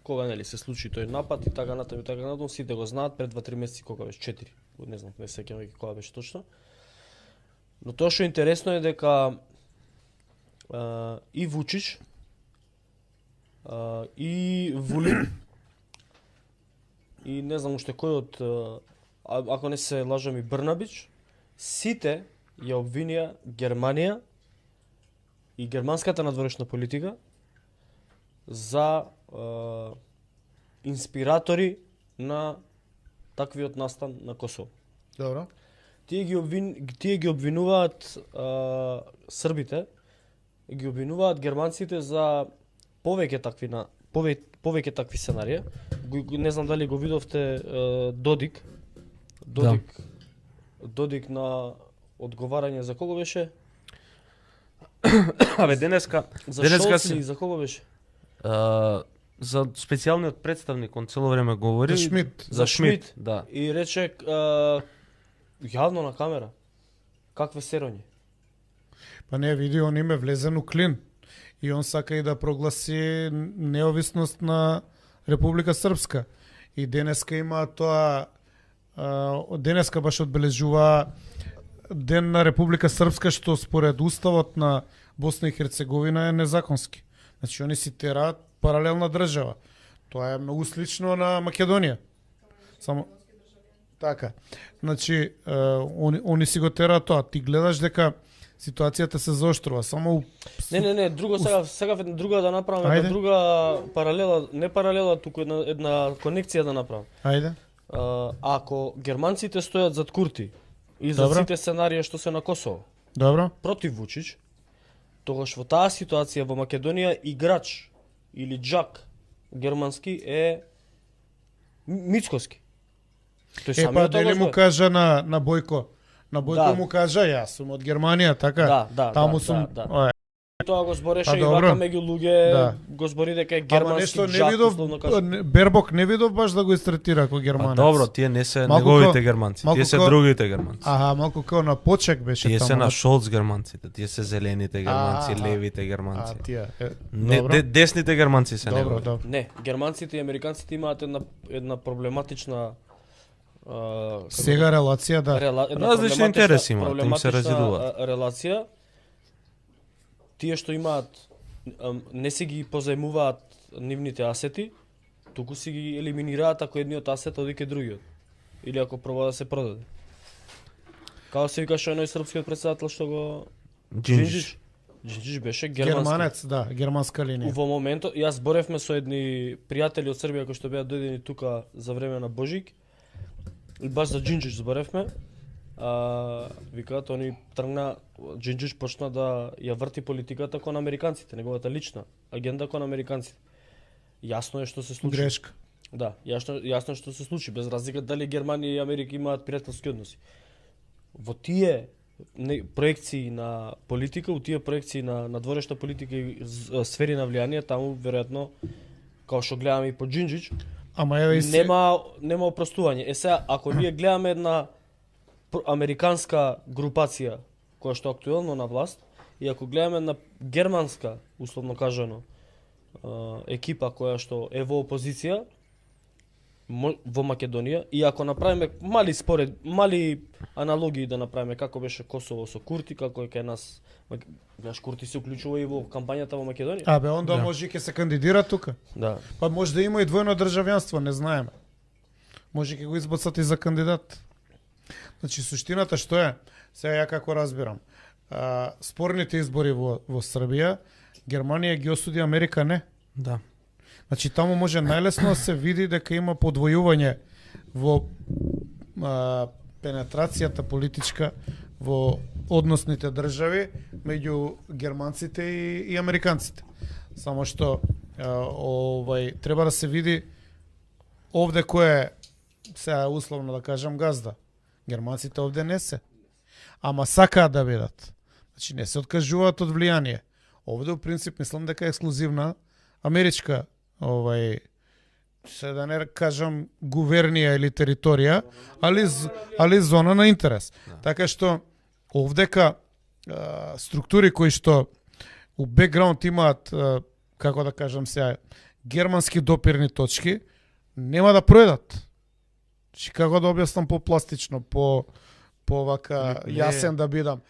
D: кога нели се случи тој напад и така натаму, сите го знаат пред 2-3 месеци, кога беше 4, не знам, не сеќавам веќе кога беше точно. Но тоа што е интересно е дека и Вучич и Вулин и не знам уште кој од ако не се лажам и Брнабич, сите ја обвинија Германија и германската надворешна политика за инспиратори на таквиот настан на Косово.
E: Добро.
D: Тие ги обвинуваат србите, ги обвинуваат германците за повеќе такви сценарија. Не знам дали го видовте Додик. Додик на одговарање за кого беше?
C: Абе денеска
D: Шолц и за кого беше?
C: за специјалниот представник, он цело време говори
E: За Шмидт.
C: за Шмидт, да.
D: И рече јавно на камера. Какве сероњи?
E: Па не, види, он име влезен у клин. И он сака и да прогласи неовисност на Република Српска. И денеска има тоа, денеска баш одбележува Ден на Република Српска, што според уставот на Босна и Херцеговина е незаконски. Значи, они си тераат паралелна држава. Тоа е многу слично на Македонија. Само така. Значи, они си го тераат тоа. Ти гледаш дека ситуацијата се заоштрува. Само
D: Не, друго сега друга да направам, една друга паралела, не паралела, туку една конекција да направам.
E: Ајде.
D: Ако германците стојат зад Курти и за сите сценарија што се на Косово.
E: Добро.
D: Против Вучич, тогаш во таа ситуација во Македонија играч или джак германски е Мицкоски.
E: Тој па дали му кажа на Бојко? На Бојко му кажа, јас сум од Германија, така? Таму сум.
D: Тоа го збореше и вака меѓу луѓе, го збори дека е германски джак, условно кажа.
E: Бербок не видов баш да го истретира како германец.
C: Добро, тие не се неговите германци, тие се другите германци.
E: Аха, малку како на почек беше таму.
C: Тие се на Шолц германците, тие се зелените германци, левите германци. Десните германци се негови.
D: Не, германците и американците имаат една проблематична
E: сега релација, да.
C: Различни интереси имаат, им се разидуваат.
D: Релација, тие што имаат, не си ги позајмуваат нивните асети, туку си ги елиминираат ако едниот асет оди ке другиот. Или ако проба да се продаде. Како се викаше оној српскиот председател што го...
C: Джинџич.
D: Джинџич беше
E: германец, да, германска линија.
D: Во моментот, јас зборевме со едни пријатели од Србија кои што беа дојдени тука за време на Божик. И баш за Джинџич зборевме. Викаат, они тргна, Джинџич почна да ја врти политиката кон американците, неговата лична агенда кон американците. Јасно е што се случи.
E: Грешка.
D: Да, јасно е што се случи, без разлика дали Германија и Америка имаат пријателски односи. Во тие проекции на политика, у тие проекции на надворешна политика и сфери на влијание, таму веројатно, као што гледаме и по Джинџич, нема опростување. Сега, ако ние гледаме една американска групација која што е актуелно на власт и ако гледаме на германска, условно кажано, екипа која што е во опозиција во Македонија и ако направиме мали аналогии да направиме како беше Косово со Курти, како е кај нас, гледаш Курти се уклучува и во кампањата во Македонија.
E: Онда може и ќе се кандидира тука.
D: Да.
E: Па може да има и двојно државјанство, не знаеме. Може ќе го избацат и за кандидат. Значи, суштината што е, сега ја како разбирам, спорните избори во Србија, Германија ги осуди, Америка не.
C: Да.
E: Значи, таму може најлесно да се види дека има подвојување во пенетрацијата политичка во односните држави меѓу германците и американците. Само што треба да се види овде кој е, сега условно да кажам, газда. Германците овде не се. Ама сакаат да бидат. Значи не се откажуваат од влијание. Овде у принцип мислам дека е ексклузивна америчка се да не кажам гувернија или територија, али зона на интерес. Така што овдека структури кои што у бекграунд имаат, како да кажам сега, германски допирни точки, нема да проедат. Чи како да објаснам по-пластично, по-вака јасен да бидам.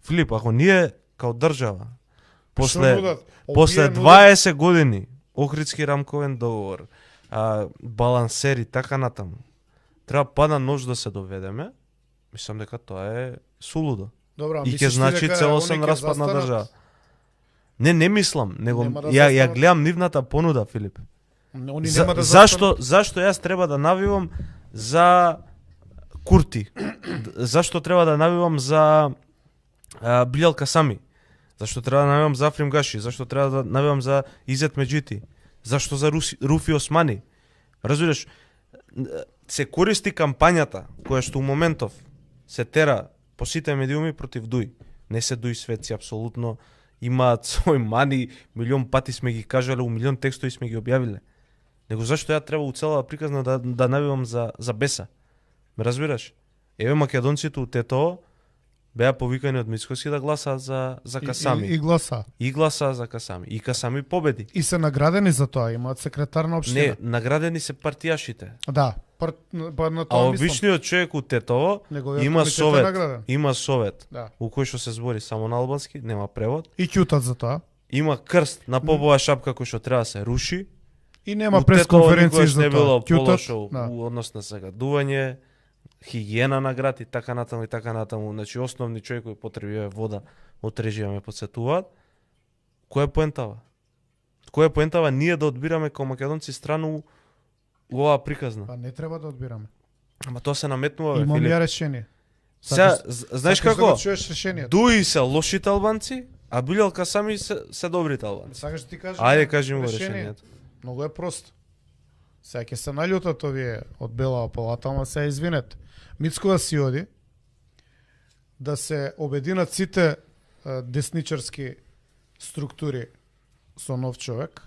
C: Филип, ако ние као држава после 20 години Охридски рамковен договор, балансери така натаму, треба пада нож да се доведеме, мислам дека тоа е сулудо.
E: Добра,
C: и ќе значи целосен распад на држава. Не мислам, него ја гледам нивната понуда, Филип. Зашто јас треба да навивам за Курти? Зашто треба да навивам за Билјал Касами? Зашто треба да навивам за Африм Гаши? Зашто треба да навивам за Изет Меджити? Зашто за Руфи Османи? Разбираш, се користи кампањата која што у моментов се тера по сите медиуми против Дуј. не се дуи светци апсолутно, имаат свој мани, милион пати сме ги кажале, милион текстови сме ги објавиле. Него зашто ја треба у цела приказна да навивам за беса? Ме разбираш? Еве македонците у ТТО беа повикани од Мицкоски да гласаат за Касами.
E: И гласа.
C: И гласа за Касами. И Касами победи.
E: И се наградени за тоа, имаат секретар на општина.
C: Не, наградени се партијашите.
E: Да, на
C: А
E: тоа мислам.
C: обичниот човек у ТТО
E: Неговиот
C: има
E: комитет е
C: совет.
E: награден.
C: Има совет.
E: Да.
C: У кој што се збори само на албански, нема превод.
E: И ќутат за тоа.
C: Има крст на побоја шапка кој што треба да се руши.
E: И нема
C: У
E: пресконференции
C: ТТО
E: за
C: не било
E: тоа.
C: полошо
E: Да.
C: у однос на загадување, хигиена на град и така натаму и така натаму. Значи основни човекови потреби е вода, од режија ме подсетуваат. Која е поентава? Која е поентава ние да одбираме како македонци страну у оваа приказна?
E: Па не треба да одбираме.
C: Ама тоа се наметнува, бе,
E: Имам
C: Филип.
E: ја решение.
C: Сега, знаеш
E: сакаш
C: како?
E: Да чуеш решението.
C: Дуи се лошите албанци, а Билјал Касами се добрите албанци.
E: Сакаш да ти кажам.
C: Ајде, кажи му го
E: решение?
C: решението.
E: Многу е просто. Сега ќе се наљутат овие од Белава палата, ама се извинете. Мицко да си оди, да се обединат сите десничарски структури со нов човек,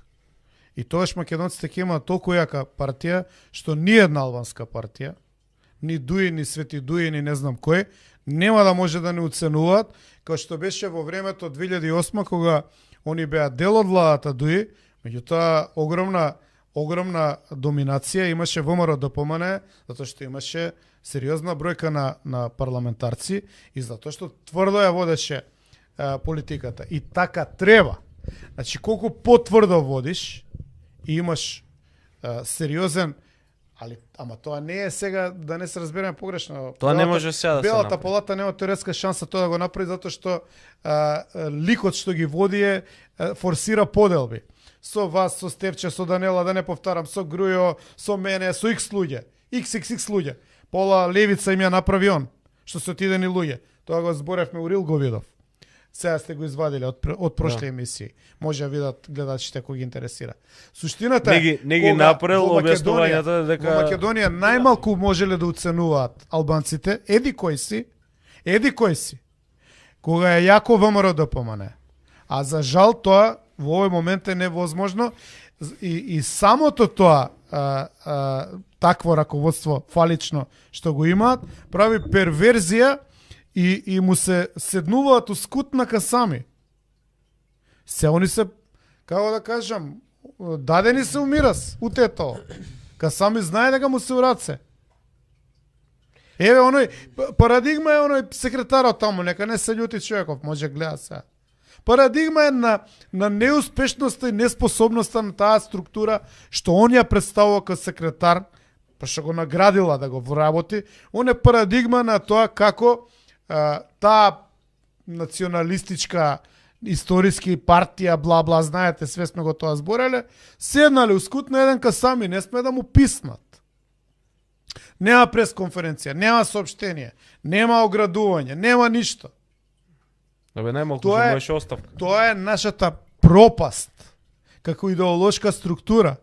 E: и тоаш македонците ќе имаат толку јака партија, што ни една албанска партија, ни Дуи, ни Свети Дуи, ни не знам кој, нема да може да не уценуваат, како што беше во времето 2008 кога они беа дел од владата Дуи, меѓутоа огромна доминација имаше ВМРО ДПМН, затоа што имаше сериозна бројка на парламентарци и затоа што тврдо ја водеше политиката. И така треба. Значи, колку потврдо водиш и имаш сериозен, ама тоа не е сега, да не се разбереме погрешно.
C: Тоа не може сега да се
E: Белата
C: направи.
E: палата нема теоретска шанса тоа да го направи, затоа што ликот што ги води форсира поделби. Со вас, со Стевче, со Данела, да не повторам, со Грујо, со мене, со X луѓе. XXX луѓе. Пола левица им ја направи он, што се отидени луѓе. Тоа го зборевме у Рил, го видов. Сега сте го извадиле од прошли емисии. Може да видат гледачите ако ги интересира. Суштината е
C: Не ги направил објаснувањето дека
E: во Македонија најмалку можеле да уценуваат албанците, еди кој си. Кога е јако ВМРО ДПМН. А за жал тоа во овој момент е невозможно и самото тоа такво раководство фалично што го имаат прави перверзија и му се седнуваат у скутна Касами. Се они се, како да кажам, дадени се у мирас, у ТТО. Касами знае дека му се у раце. Еве оној парадигма е оној секретарот таму, нека не се љути човеков, може гледа се. Парадигма е на неуспешноста и неспособноста на таа структура што он ја представува како секретар, па што го наградила да го вработи, он е парадигма на тоа како таа националистичка историски партија, бла-бла, знаете, све сме го тоа збореле, седнале у скут на еден Касами, не сме да му писнат. Нема пресконференција, нема соопштение, нема оградување, нема ништо.
C: Абе најмалку што беше оставка.
E: Тоа е нашата пропаст како идеолошка структура.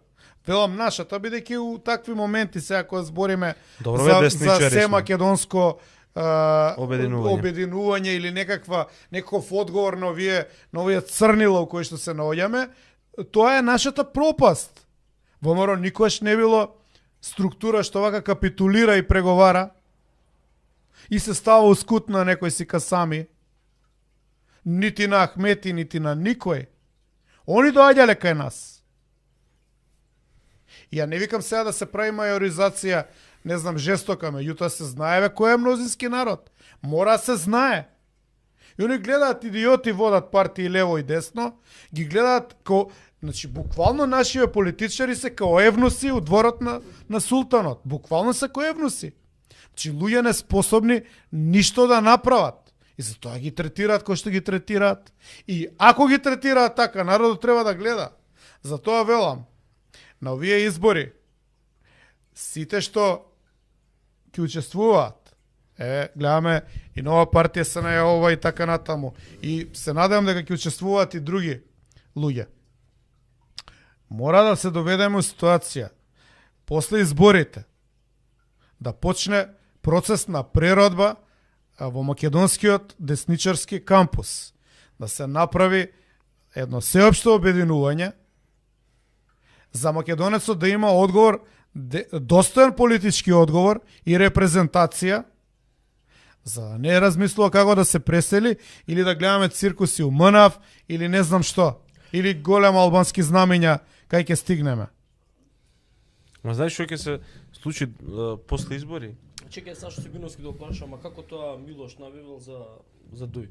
E: Велам нашата, бидејќи у такви моменти сега кога збориме за се македонско обединување или некаков одговор на овие црнила кои што се наоѓаме, тоа е нашата пропаст. ВМРО никогаш не било структура што вака капитулира и преговара и се става у скут на некој си Касами, нити на Ахмети, нити на никој. Они доаѓале кај нас. Ја не викам сега да се прави мајоризација, не знам, жестока, меѓутоа се знае кој е мнозински народ. Мора се знае. И они гледаат идиоти водат партии лево и десно, ги гледаат значи буквално нашиве политичари се као евнуси у дворот на султанот. Буквално се као евнуси. Значи луѓе неспособни ништо да направат. И затоа ги третираат кој што ги третираат. И ако ги третираат така, народот треба да гледа. Затоа велам, на овие избори, сите што ќе учествуваат, гледаме и нова партија се најавува и така натаму. И се надевам дека ќе учествуваат и други луѓе. Мора да се доведеме у ситуација, после изборите, да почне процес на преродба во македонскиот десничарски кампус да се направи едно сеопшто обединување за македонецот да има одговор, достоен политички одговор и репрезентација, за да не размислува како да се пресели или да гледаме циркуси у МНАВ или не знам што, или голем албански знамења кај ќе стигнеме.
C: Ма знаеш што ќе се случи после избори?
D: Чекај, Сашо Сигуновски да прашам, а како тоа Милош навивал за Дуј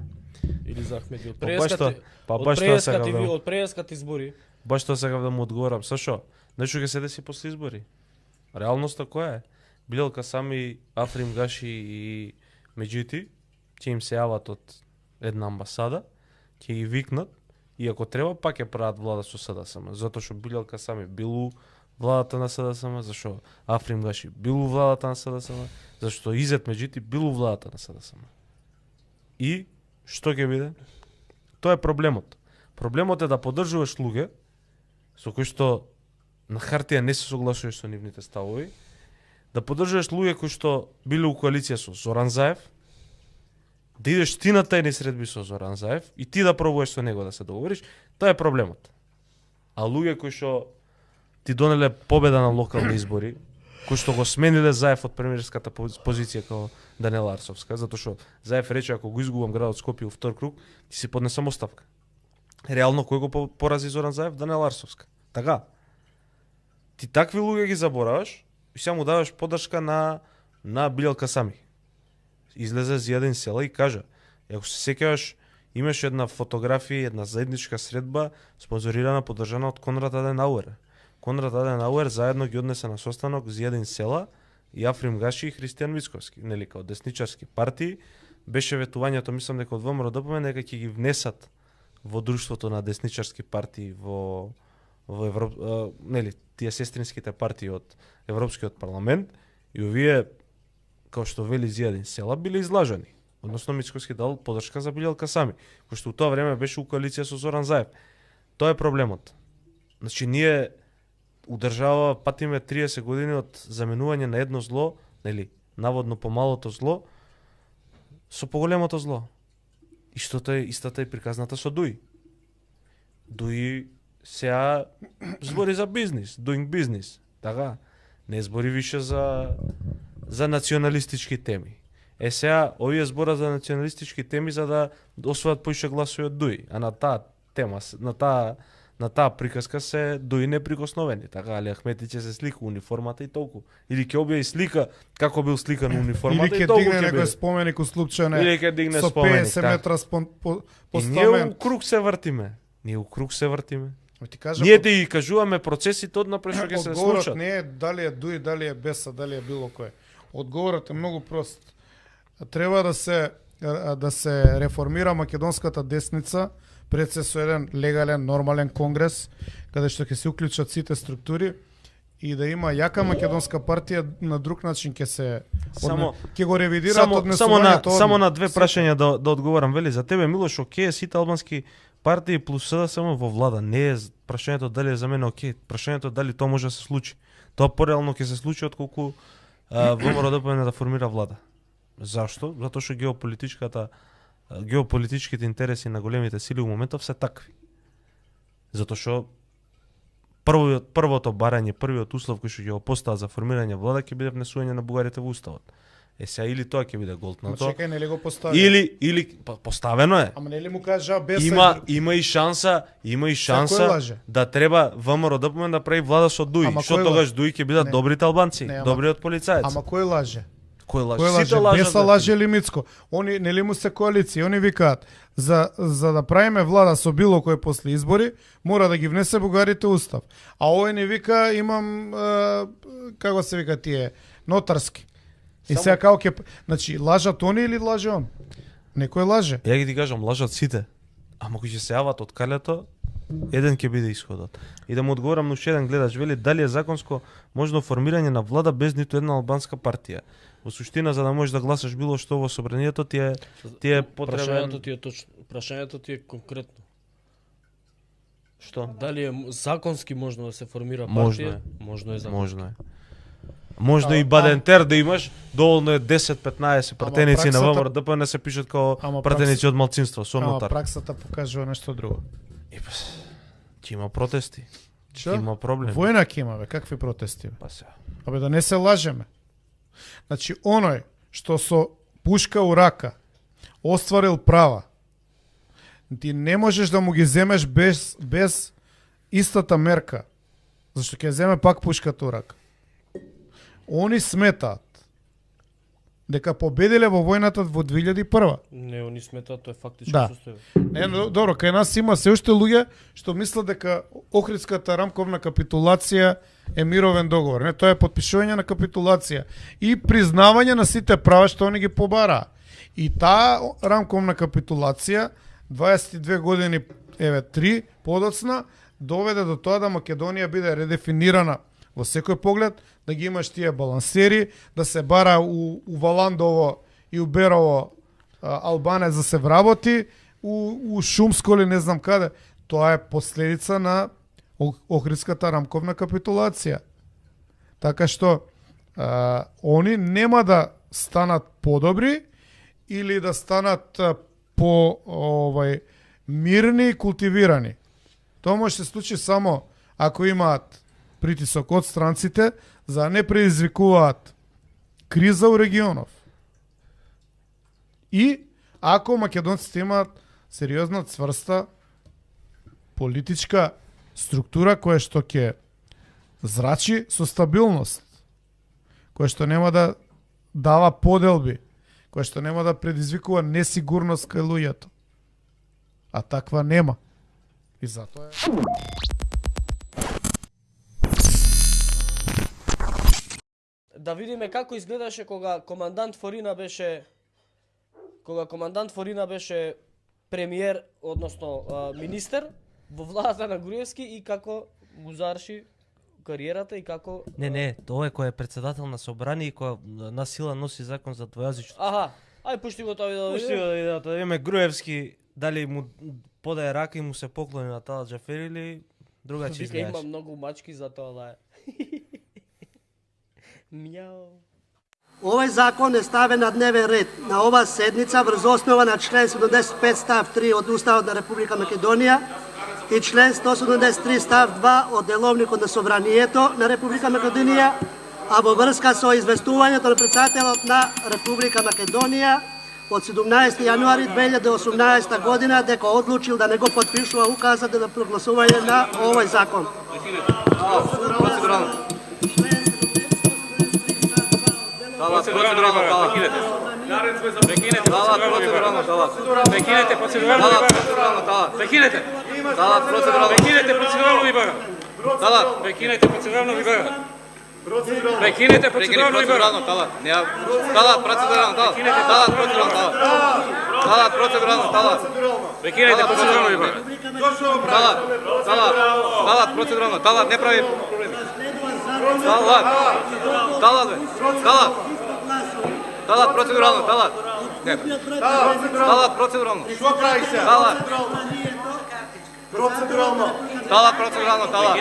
D: или за Ахмеди? Од преескат избори.
C: Баш тоа сакав да му одговорам. Сашо, знаеш што ќе се деси после избори? Реалноста која е? Билел Касами, Африм Гаши и Меджити ќе им се јават од една амбасада, ќе ги викнат и ако треба пак ќе прават влада со СДСМ, затоа што Билел Касами бил у владата на СДСМ, зашто Африм Гаши бил у владата на СДСМ, зашто Изет Меджити бил у владата на СДСМ. И што ќе биде? Тоа е проблемот. Проблемот е да поддржуваш луѓе со кои што на хартија не се согласуваш со нивните ставови, да поддржуваш луѓе кои што биле у коалиција со Зоран Заев, да идеш ти на тајни средби со Зоран Заев и ти да пробуваш со него да се договориш, тоа е проблемот. А луѓе кои што ти донеле победа на локални избори, кои што го смениле Заев од премиерската позиција како Даниела Арсовска, затоа што Заев рече ако го изгубам градот Скопје у втор круг, ти си поднесам оставка. Реално кој го порази Зоран Заев? Даниела Арсовска. Така. Ти такви луѓе ги забораваш и сега му даваш поддршка на Билел Касами. Излезе Зијадин Села и кажа, ако се сеќаваш, имаше една фотографија, една заедничка средба, спонзорирана, поддржана од Конрад Аденауер. Конрад Аденауер заедно ги однесе на состанок Зијадин Села и Африм Гаши и Христијан Мицковски, нели као десничарски партии. Беше ветувањето, мислам дека од ВМРО ДПМН дека ќе ги внесат во друштвото на десничарски партии во Европа, нели, тие сестринските партии од Европскиот парламент и овие, како што вели Зијадин Села, биле излажани. Односно Мицковски дал поддршка за Билел Касами, кој што у тоа време беше у коалиција со Зоран Заев. Тоа е проблемот. Значи, ние у држава патиме 30 години од заменување на едно зло, нели, наводно помалото зло, со поголемото зло. И што тоа е истата и приказната со Дуј. Дуј сега збори за бизнис, doing business, така? Не збори више за националистички теми. Сега, овие збора за националистички теми за да освојат поише гласови од Дуј, а на таа тема, на таа приказка се Дуј неприкосновени, така, Али Ахмети ќе се слика униформата и толку. Или ќе објави слика како бил сликан униформата и толку ќе биде.
E: Или ќе дигне некој споменик у Слупчане,
C: или ќе дигне
E: со
C: споменик,
E: 50 метра постамент.
C: И ние у круг се вртиме.
E: Ти кажа,
C: ние ти кажуваме процесите однапред што ќе се случат.
E: Одговорот не е дали е Дуј, дали е Беса, дали е било кој. Одговорот е многу прост. Треба да се реформира македонската десница пред се со еден легален, нормален конгрес, каде што ќе се уклучат сите структури и да има јака македонска партија, на друг начин ќе го ревидираат однесувањето.
C: Само на две прашања да одговорам. Вели, за тебе, Милош, окей, сите албански партии плюс СДСМ во влада. Не е прашањето дали е за мене окей, прашањето дали тоа може да се случи. Тоа пореално ќе се случи отколку ВМРО ДПМН да формира влада. Зашто? Затоа што геополитичките интереси на големите сили во моментов се такви. Затоа што првото барање, првиот услов кој што ќе го постават за формирање влада ќе биде внесување на бугарите во уставот. Сега или тоа ќе биде голтнато.
E: Чекај, нели го постави?
C: Или поставено е.
E: Ама нели му кажа без
C: има и шанса да треба ВМРО ДПМН да прави влада со Дуј. Што тогаш Дуј ќе бидат добрите албанци, добриот полицаец.
E: Ама кој лаже?
C: Кој лаже? Сите лажат.
E: Беса лаже или Мицко? Они нели му се коалиција, они викаат за да правиме влада со било кој после избори, мора да ги внесе бугарите устав. А овој не вика имам како се вика тие нотарски. И сега како ќе, значи лажат они или лаже он? Некој лаже.
C: Ја ги ти кажам, лажат сите. Ама кои ќе се јават од калето, еден ќе биде исходот. И да му одговорам на уште еден гледач, вели дали е законско можно формирање на влада без ниту една албанска партија. Во суштина, за да можеш да гласаш било што во собранието, ти е потребен.
D: Прашањето ти е точно, прашањето ти е конкретно.
C: Што?
D: Дали е законски можно да се формира партија?
C: Можно е законски. Можда и Бадентер да имаш, доволно е 10-15 пратеници на ВМРО ДПМН се пишат као пратеници од малцинство, со нотар.
E: Праксата покажува нешто друго.
C: Ќе има протести. Ќе има проблеми.
E: Војна ќе има, какви протести?
C: Па се.
E: Абе да не се лажеме. Значи оној што со пушка у рака остварил права, ти не можеш да му ги земеш без истата мерка. Зашто ќе земе пак пушката у рака. Они сметаат дека победиле во војната во 2001.
D: Не, они сметаат, тоа е фактичко состојба.
E: Не, добро, кај нас има се уште луѓе што мислат дека Охридската рамковна капитулација е мировен договор. Не, тоа е потпишување на капитулација и признавање на сите права што они ги побараа. И таа рамковна капитулација 22 години, 3 подоцна, доведе до тоа да Македонија биде редефинирана во секој поглед, да ги имаш тие балансери, да се бара у Валандово и у Берово албанец да се вработи, у Шумско или не знам каде. Тоа е последица на Охридската рамковна капитулација. Така што они нема да станат подобри или да станат мирни и култивирани. Тоа може се случи само ако имаат притисок од странците за да не предизвикуваат криза у регионов. И ако македонците имаат сериозна, цврста политичка структура која што ќе зрачи со стабилност, која што нема да дава поделби, која што нема да предизвикува несигурност кај луѓето. А таква нема. И затоа е...
D: Да видиме како изгледаше кога командант Форина беше премиер, односно министер во владата на Груевски и како му заврши кариерата и како...
L: Не, тоа е кој е председател на собрание и кој на сила носи закон за двојазичност.
D: Аха, ај пушти го тоа видео.
C: Пушти го видеото, име Груевски, дали му подае рака и му се поклони на Талат Джафери или другачи изгледаш.
D: Вика има многу мачки за тоа да е. Мјау.
M: Овој закон е ставен на дневен ред на оваа седница врз основа на член 75 став 3 од Уставот на Република Македонија и член 173 став 2 од Деловникот на Собранието на Република Македонија, а во врска со известувањето на председателот на Република Македонија од 17 јануари 2018 година дека одлучил да не го потпишува указот за прогласување на овој закон.
N: Процедурално, не прави проблеми. Талат процедурално, талат. Талат процедурално.
O: Што прави се? Процедурално.
N: Талат процедурално, талат.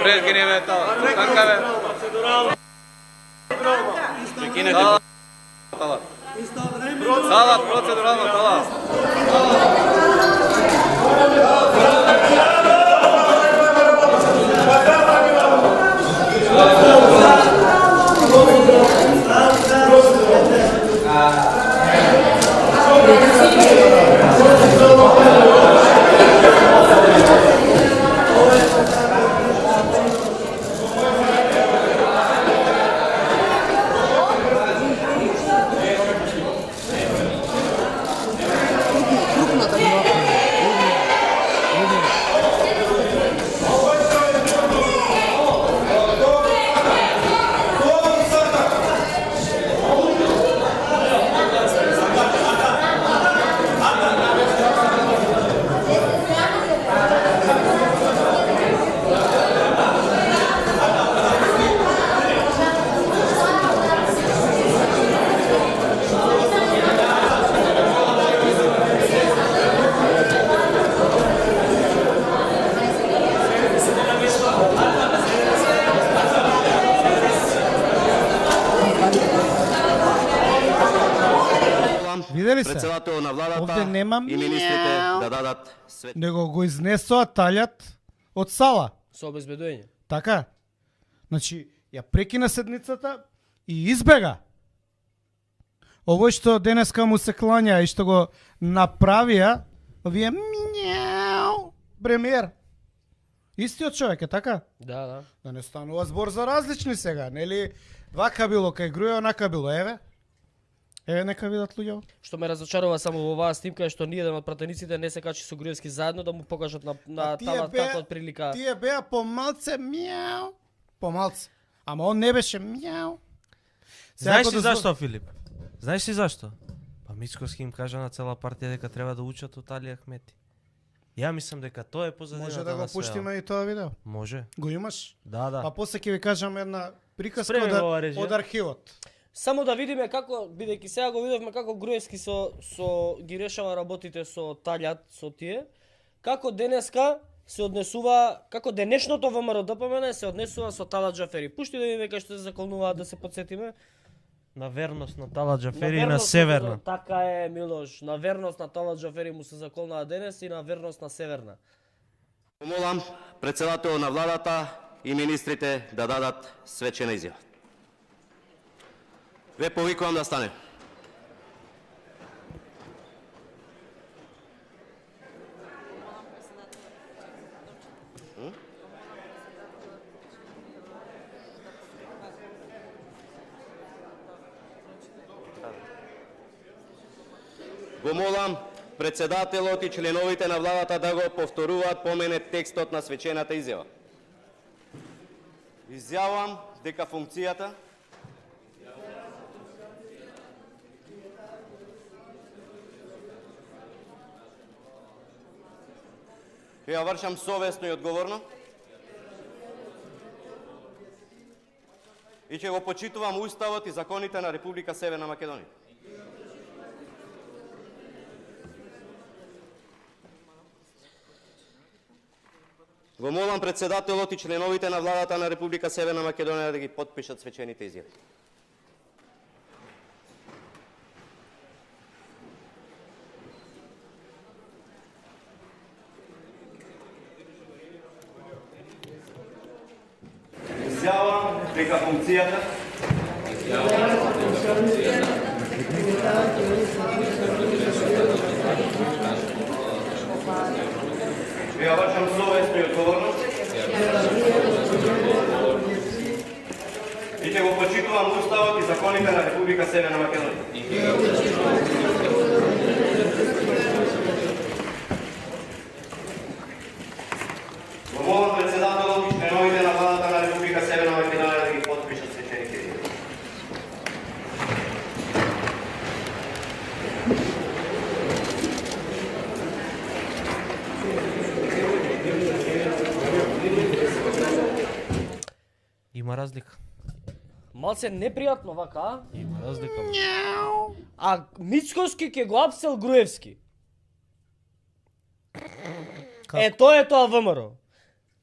N: Прекинеме талат. Танкаве. Прекинете. Талат. Талат процедурално, талат.
E: ли се?
O: Председател на владата
E: Овде нема
O: и министрите да дадат свет.
E: Него го изнесоа талјат од сала.
D: Со обезбедување.
E: Така. Значи, ја прекина седницата и избега. Овој што денеска му се клања и што го направија, овие премиер. Истиот човек е така?
D: Да.
E: Да не станува збор за различни сега, нели? Вака било кај Груја, онака било, еве. Еве нека видат луѓе.
D: Што ме разочарува само во оваа снимка е што ниеден од пратениците не се качи со Груевски заедно да му покажат на тава така од прилика.
E: Тие беа помалце помалце. Ама он не беше
L: Знаеш ли зашто, Филип? Знаеш ли зашто? Па Мицкоски им кажа на цела партија дека треба да учат од Али Ахмети. Ја мислам дека тоа е позадината.
E: Може да го пуштиме и тоа видео?
L: Може.
E: Го имаш?
L: Да.
E: Па после ќе ви кажам една приказка од архивот.
D: Само да видиме како, бидејќи сега го видовме како Груевски со ги решава работите со талјат, со тие, како денеска се однесува, како денешното ВМРО ДПМН се однесува со Талат Џафери. Пушти да видиме кај што се заколнуваат, да се подсетиме.
L: На верност на Талат Џафери и на Северна.
D: Така е, Милош. На верност на Талат Џафери му се заколнаа денес и на верност на Северна.
O: Помолам председател на владата и министрите да дадат свечена изјава. Ве повикувам да стане. Го молам председателот и членовите на владата да го повторуваат поменет текстот на свечената изјава. Изјавам дека функцијата ја вршам совесно и одговорно и ќе го почитувам Уставот и законите на Република Северна Македонија. Го молам председателот и членовите на владата на Република Северна Македонија да ги потпишат свечените изјави. Изјавам дека функцијата ја вршам совесно и одговорно и ќе го почитувам Уставот и законите на Република Северна Македонија. Го молам председателот и членовите на владата на Република Северна Македонија да ги потпишат свечените изјави.
L: Има разлика.
D: Малце непријатно вака.
L: Има разлика.
D: А Мицкоски ќе го апсел Груевски. Тоа е тоа ВМРО.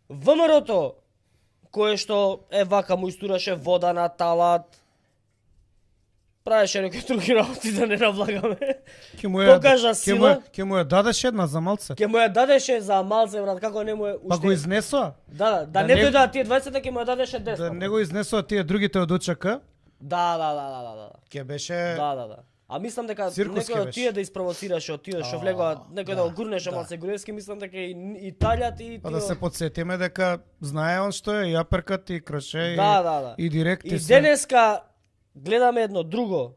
D: ВМРО-то кое што вака му истураше вода на Талат, правеше некои други работи да не навлагаме. Покажа сила.
E: Ќе му ја дадеше една за малце.
D: Ќе му ја дадеше за малце, брат, како не му е уште.
E: Па го изнесоа?
D: Да не дојдат тие 20 ќе му ја дадеше 10.
E: Да не го изнесоа тие другите од УЧК?
D: Да.
E: Ќе беше
D: Да. А мислам дека некој од тие да испровоцираше од тие што влегоа, некој да го гурнеше малце Груевски, мислам дека и талјат и
E: па да се подсетиме дека знае он што е и аперкат и кроше и директ
D: и денеска гледаме едно друго.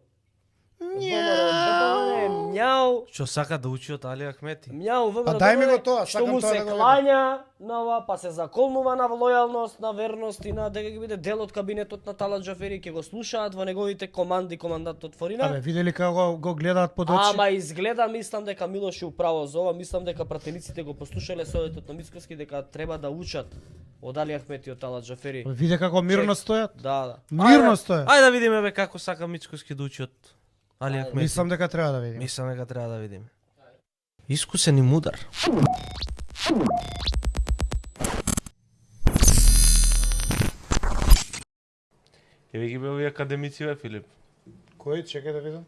D: Мјау.
L: Што сака да учи од Али Ахмети.
D: Мјау,
E: па дај ми го тоа,
D: што му се клања на ова, па се заколнува на лојалност, на верност и на дека ќе биде дел од кабинетот на Талат Џафери, ќе го слушаат во неговите команди командантот Форина.
E: Абе, видели како го гледаат под очи?
D: Ама изгледа, мислам дека Милош е управо за ова, мислам дека пратениците го послушале советот на Мицкоски дека треба да учат од Али Ахмети и од Талат Џафери.
E: Виде како мирно стојат.
D: Да.
E: Мирно стојат.
L: Ајде да видиме бе како сака Мицкоски да учи од Али Ахмети.
E: Мислам дека треба да видиме.
L: Мислам дека треба да видиме. Искусен и мудар.
C: Еве ги бе овие академици бе, Филип.
E: Кои? Чекај да видам.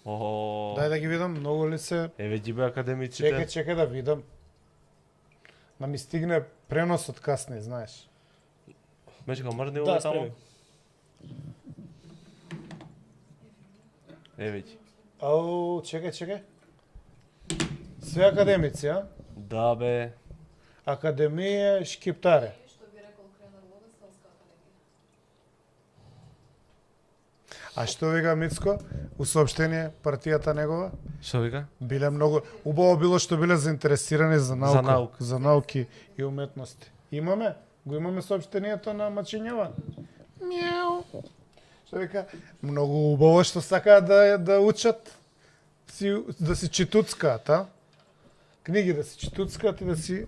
E: Дај да ги видам, многу ли се...
C: Еве ги бе академиците.
E: Чекај да видам. Да ми стигне преносот касни, знаеш.
C: Мечка, мрдни
D: Да,
C: овој таму.
D: спреме.
C: Еве ги.
E: Ау, чекај. Све академици, а?
C: Да бе.
E: Академија Шкиптаре. А што вика Мицко? У соопштение партијата негова?
C: Што вика?
E: Биле многу убаво било што биле заинтересирани за наука,
C: За
E: науки и уметности. Го имаме соопштението на Мачињева. Мјау. Што вика? Многу убаво што сакаат да учат, да си читуцкаат, а? Книги да си читуцкаат и да си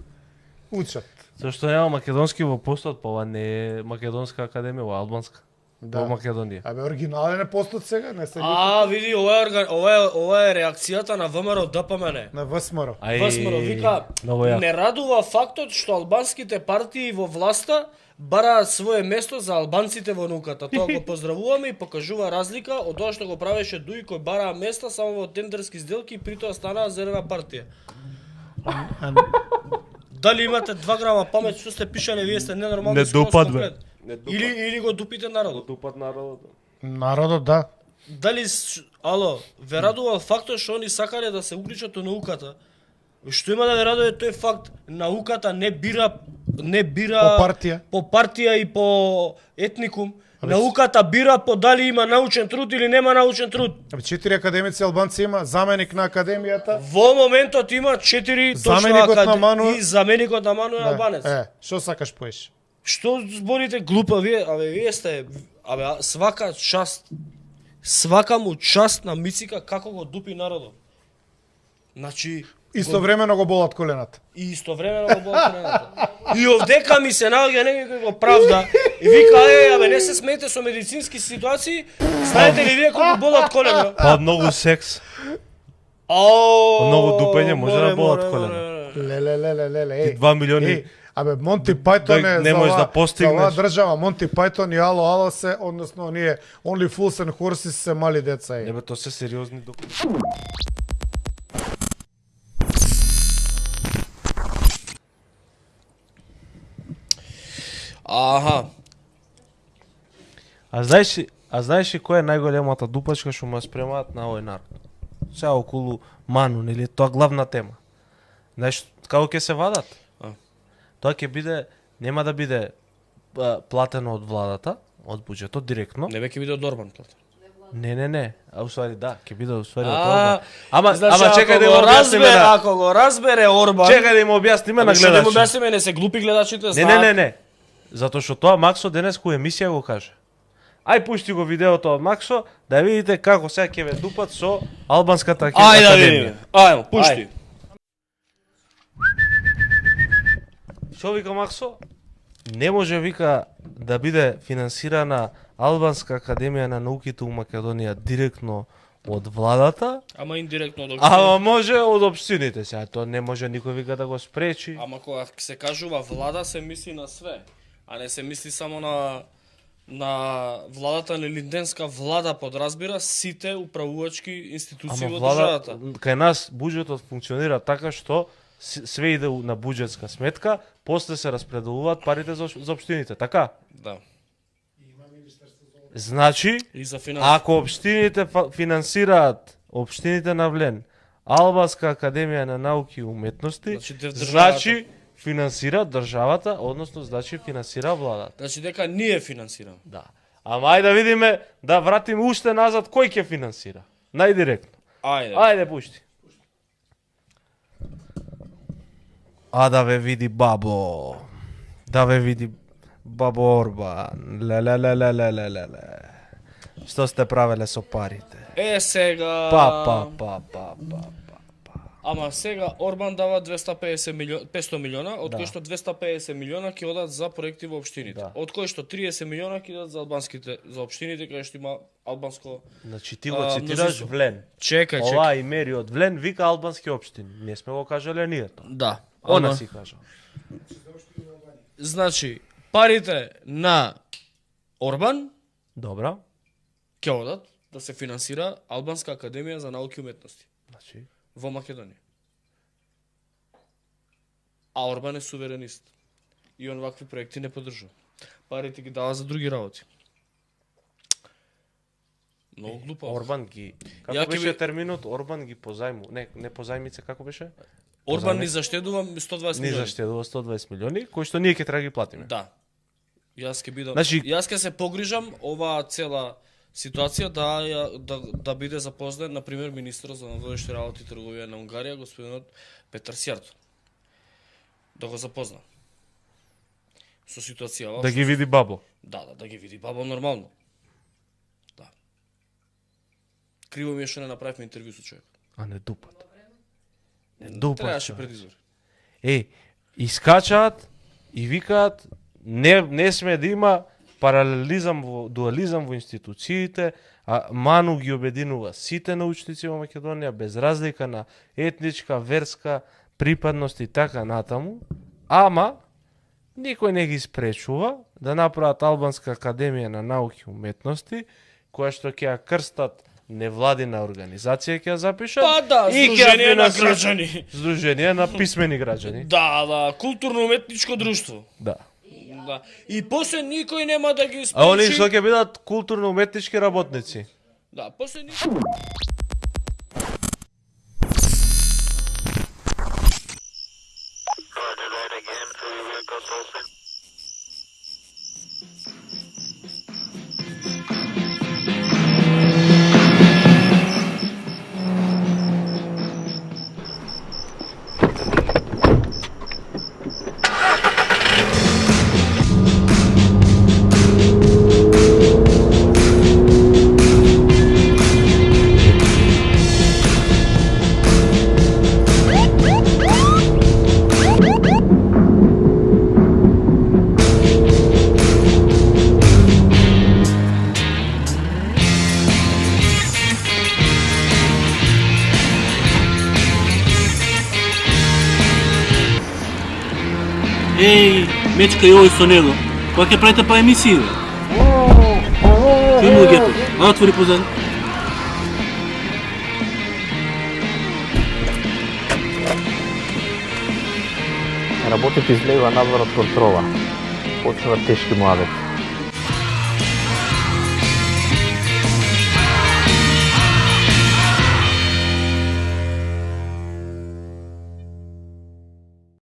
E: учат.
C: Зашто нема македонски во постот, па ова не е македонска академија, ова е албанска.
E: Да.
C: Во Македонија.
E: Абе оригинален е постот сега, не се
D: Види, ова е реакцијата на ВМРО ДПМН.
E: На ВСМР.
D: ВСМР вика, не радува фактот што албанските партии во власта бараат свое место за албанците во науката. Тоа го поздравуваме и покажува разлика од тоа што го правеше Дуи кој бараа места само во тендерски сделки и притоа станаа зелена партија. Дали имате 2 грама памет што сте пишале, вие сте ненормални.
C: Не допад бе.
D: Или го дупите народот.
C: Допад народот.
E: Народот да.
D: Дали ве радува фактот што они сакале да се уклучат во науката? Што има да ве радува тој факт? Науката не бира по партија и по етникум. Науката бира по дали има научен труд или нема научен труд.
E: 4 академици албанци има, заменик на академијата.
D: Во моментот има 4 точно и заменикот на Ману е албанец.
E: Што сакаш поеш?
D: Што зборите глупа вие? Вие сте свака част. Свака му част на Мицика како го дупи народот. Значи
E: истовремено го болат колената.
D: И истовремено го болат колената. И овдека ми се наоѓа некој кој го правда и вика не се смеете со медицински ситуации. Знаете ли вие колку болат колена?
C: Па многу секс. Многу дупење може да болат колена.
E: Леле.
C: 2 милиони.
E: Абе, Монти Пајтон е
C: не можеш да постигнеш.
E: За држава, Монти Пајтон и Ало се, односно ние Only Fools and Horses се мали деца.
C: Не бе, тоа се сериозни документи.
D: Аха.
C: А знаеш ли која е најголемата дупачка што му спремаат на овој народ? Сега околу Ману, нели тоа главна тема. Знаеш како ќе се вадат? Тоа ќе биде, нема да биде платено од владата, од буџетот директно.
D: Не бе ќе биде од Орбан платено.
C: Не. А усвари да, ќе биде усвари од Орбан. Ама
D: чекај да го разбере, ако го разбере Орбан.
C: Чекај да им објасниме на гледачите.
D: Што да му објасниме, не се глупи гледачите,
C: знаат. Не. Затоа што тоа Максо денес кој емисија го каже. Ај пушти го видеото од Максо да видите како сега ќе ве дупат со албанската академија.
D: Ајде да видиме. Ајде, пушти.
C: Што вика Максо? Не може вика да биде финансирана Албанска академија на науките у Македонија директно од владата.
D: Ама индиректно од општините.
C: Ама може од општините, сега тоа не може никој вика да го спречи.
D: Ама кога се кажува влада се мисли на све, а не се мисли само на владата на линденска влада подразбира сите управувачки институции во државата.
C: Кај нас буџетот функционира така што све иде на буџетска сметка, после се распределуваат парите за општините, така?
D: Да.
C: Значи, ако општините финансираат општините на Влен, Албанска академија на науки и уметности, значи финансира државата, односно значи финансира владата.
D: Значи дека ние финансираме.
C: Да. Ама ајде да видиме, да вратиме уште назад кој ќе финансира. Најдиректно. Ајде пушти. А да ве види бабо. Да ве види бабо Орбан. Лелелелелелеле. Што сте правеле со парите?
D: Сега...
C: Па.
D: Ама сега Орбан дава 500 милиона, од кои што 250 милиона ќе одат за проекти во општините. Од кои што 30 милиона ќе одат за општините каде што има албанско.
C: Значи ти го цитираш Влен.
D: Чекај.
C: Ова и мери од Влен вика албански општини. Не сме го кажале ние тоа.
D: Да.
C: Она си кажа.
D: Значи, парите на Орбан
C: добра
D: ќе одат да се финансира Албанска академија за науки и уметности
C: Значи,
D: во Македонија. А Орбан е суверенист. И он вакви проекти не поддржува. Парите ги дава за други работи. Многу глупо.
C: Орбан ги... Како
D: Ја ќе
C: беше
D: ви-
C: терминот? Орбан ги позајму... Не позајмице, како беше?
D: Орбан
C: Позајми-
D: ни заштедува 120
C: Ни
D: милиони.
C: заштедува 120 милиони, кои што ние ќе треба да ги платиме.
D: Да. Јас ќе бидам.
C: Значи-
D: Јас ќе се погрижам оваа цела ситуација да биде запознат, на пример, министерот за надворешни работи и трговија на Унгарија, господинот Петар Сјарто. Да го запозна. Со ситуацијава.
C: Да ги види бабло.
D: Да ги види бабло нормално. Да. Криво ми е што не направивме интервју со човек.
C: А не дупат. Не дупат.
D: Требаше пред избори.
C: Искачаат и викаат не сме да има паралелизам, дуализам во институциите, а Ману ги обединува сите научници во Македонија без разлика на етничка, верска припадност и така натаму, ама никој не ги спречува да направат Албанска академија на науки и уметности, која што ќе ја крстат невладина организација ќе ја запишат.
D: Па да,
C: и ќе ја
D: Сдружение на
C: финансират-
D: граѓани.
C: Сдружение на писмени граѓани.
D: Да, културно-уметничко друштво.
C: Да.
D: Да. И после никој нема да ги спречи.
C: А они што ќе бидат културно-уметнички работници?
D: Да, после никој.
A: Еј, мечка и овој со него. Кога ќе правите па емисија? Чуј му гето. А отвори позади.
B: Работите излева надвор од контрола. Почнува тешки муавет.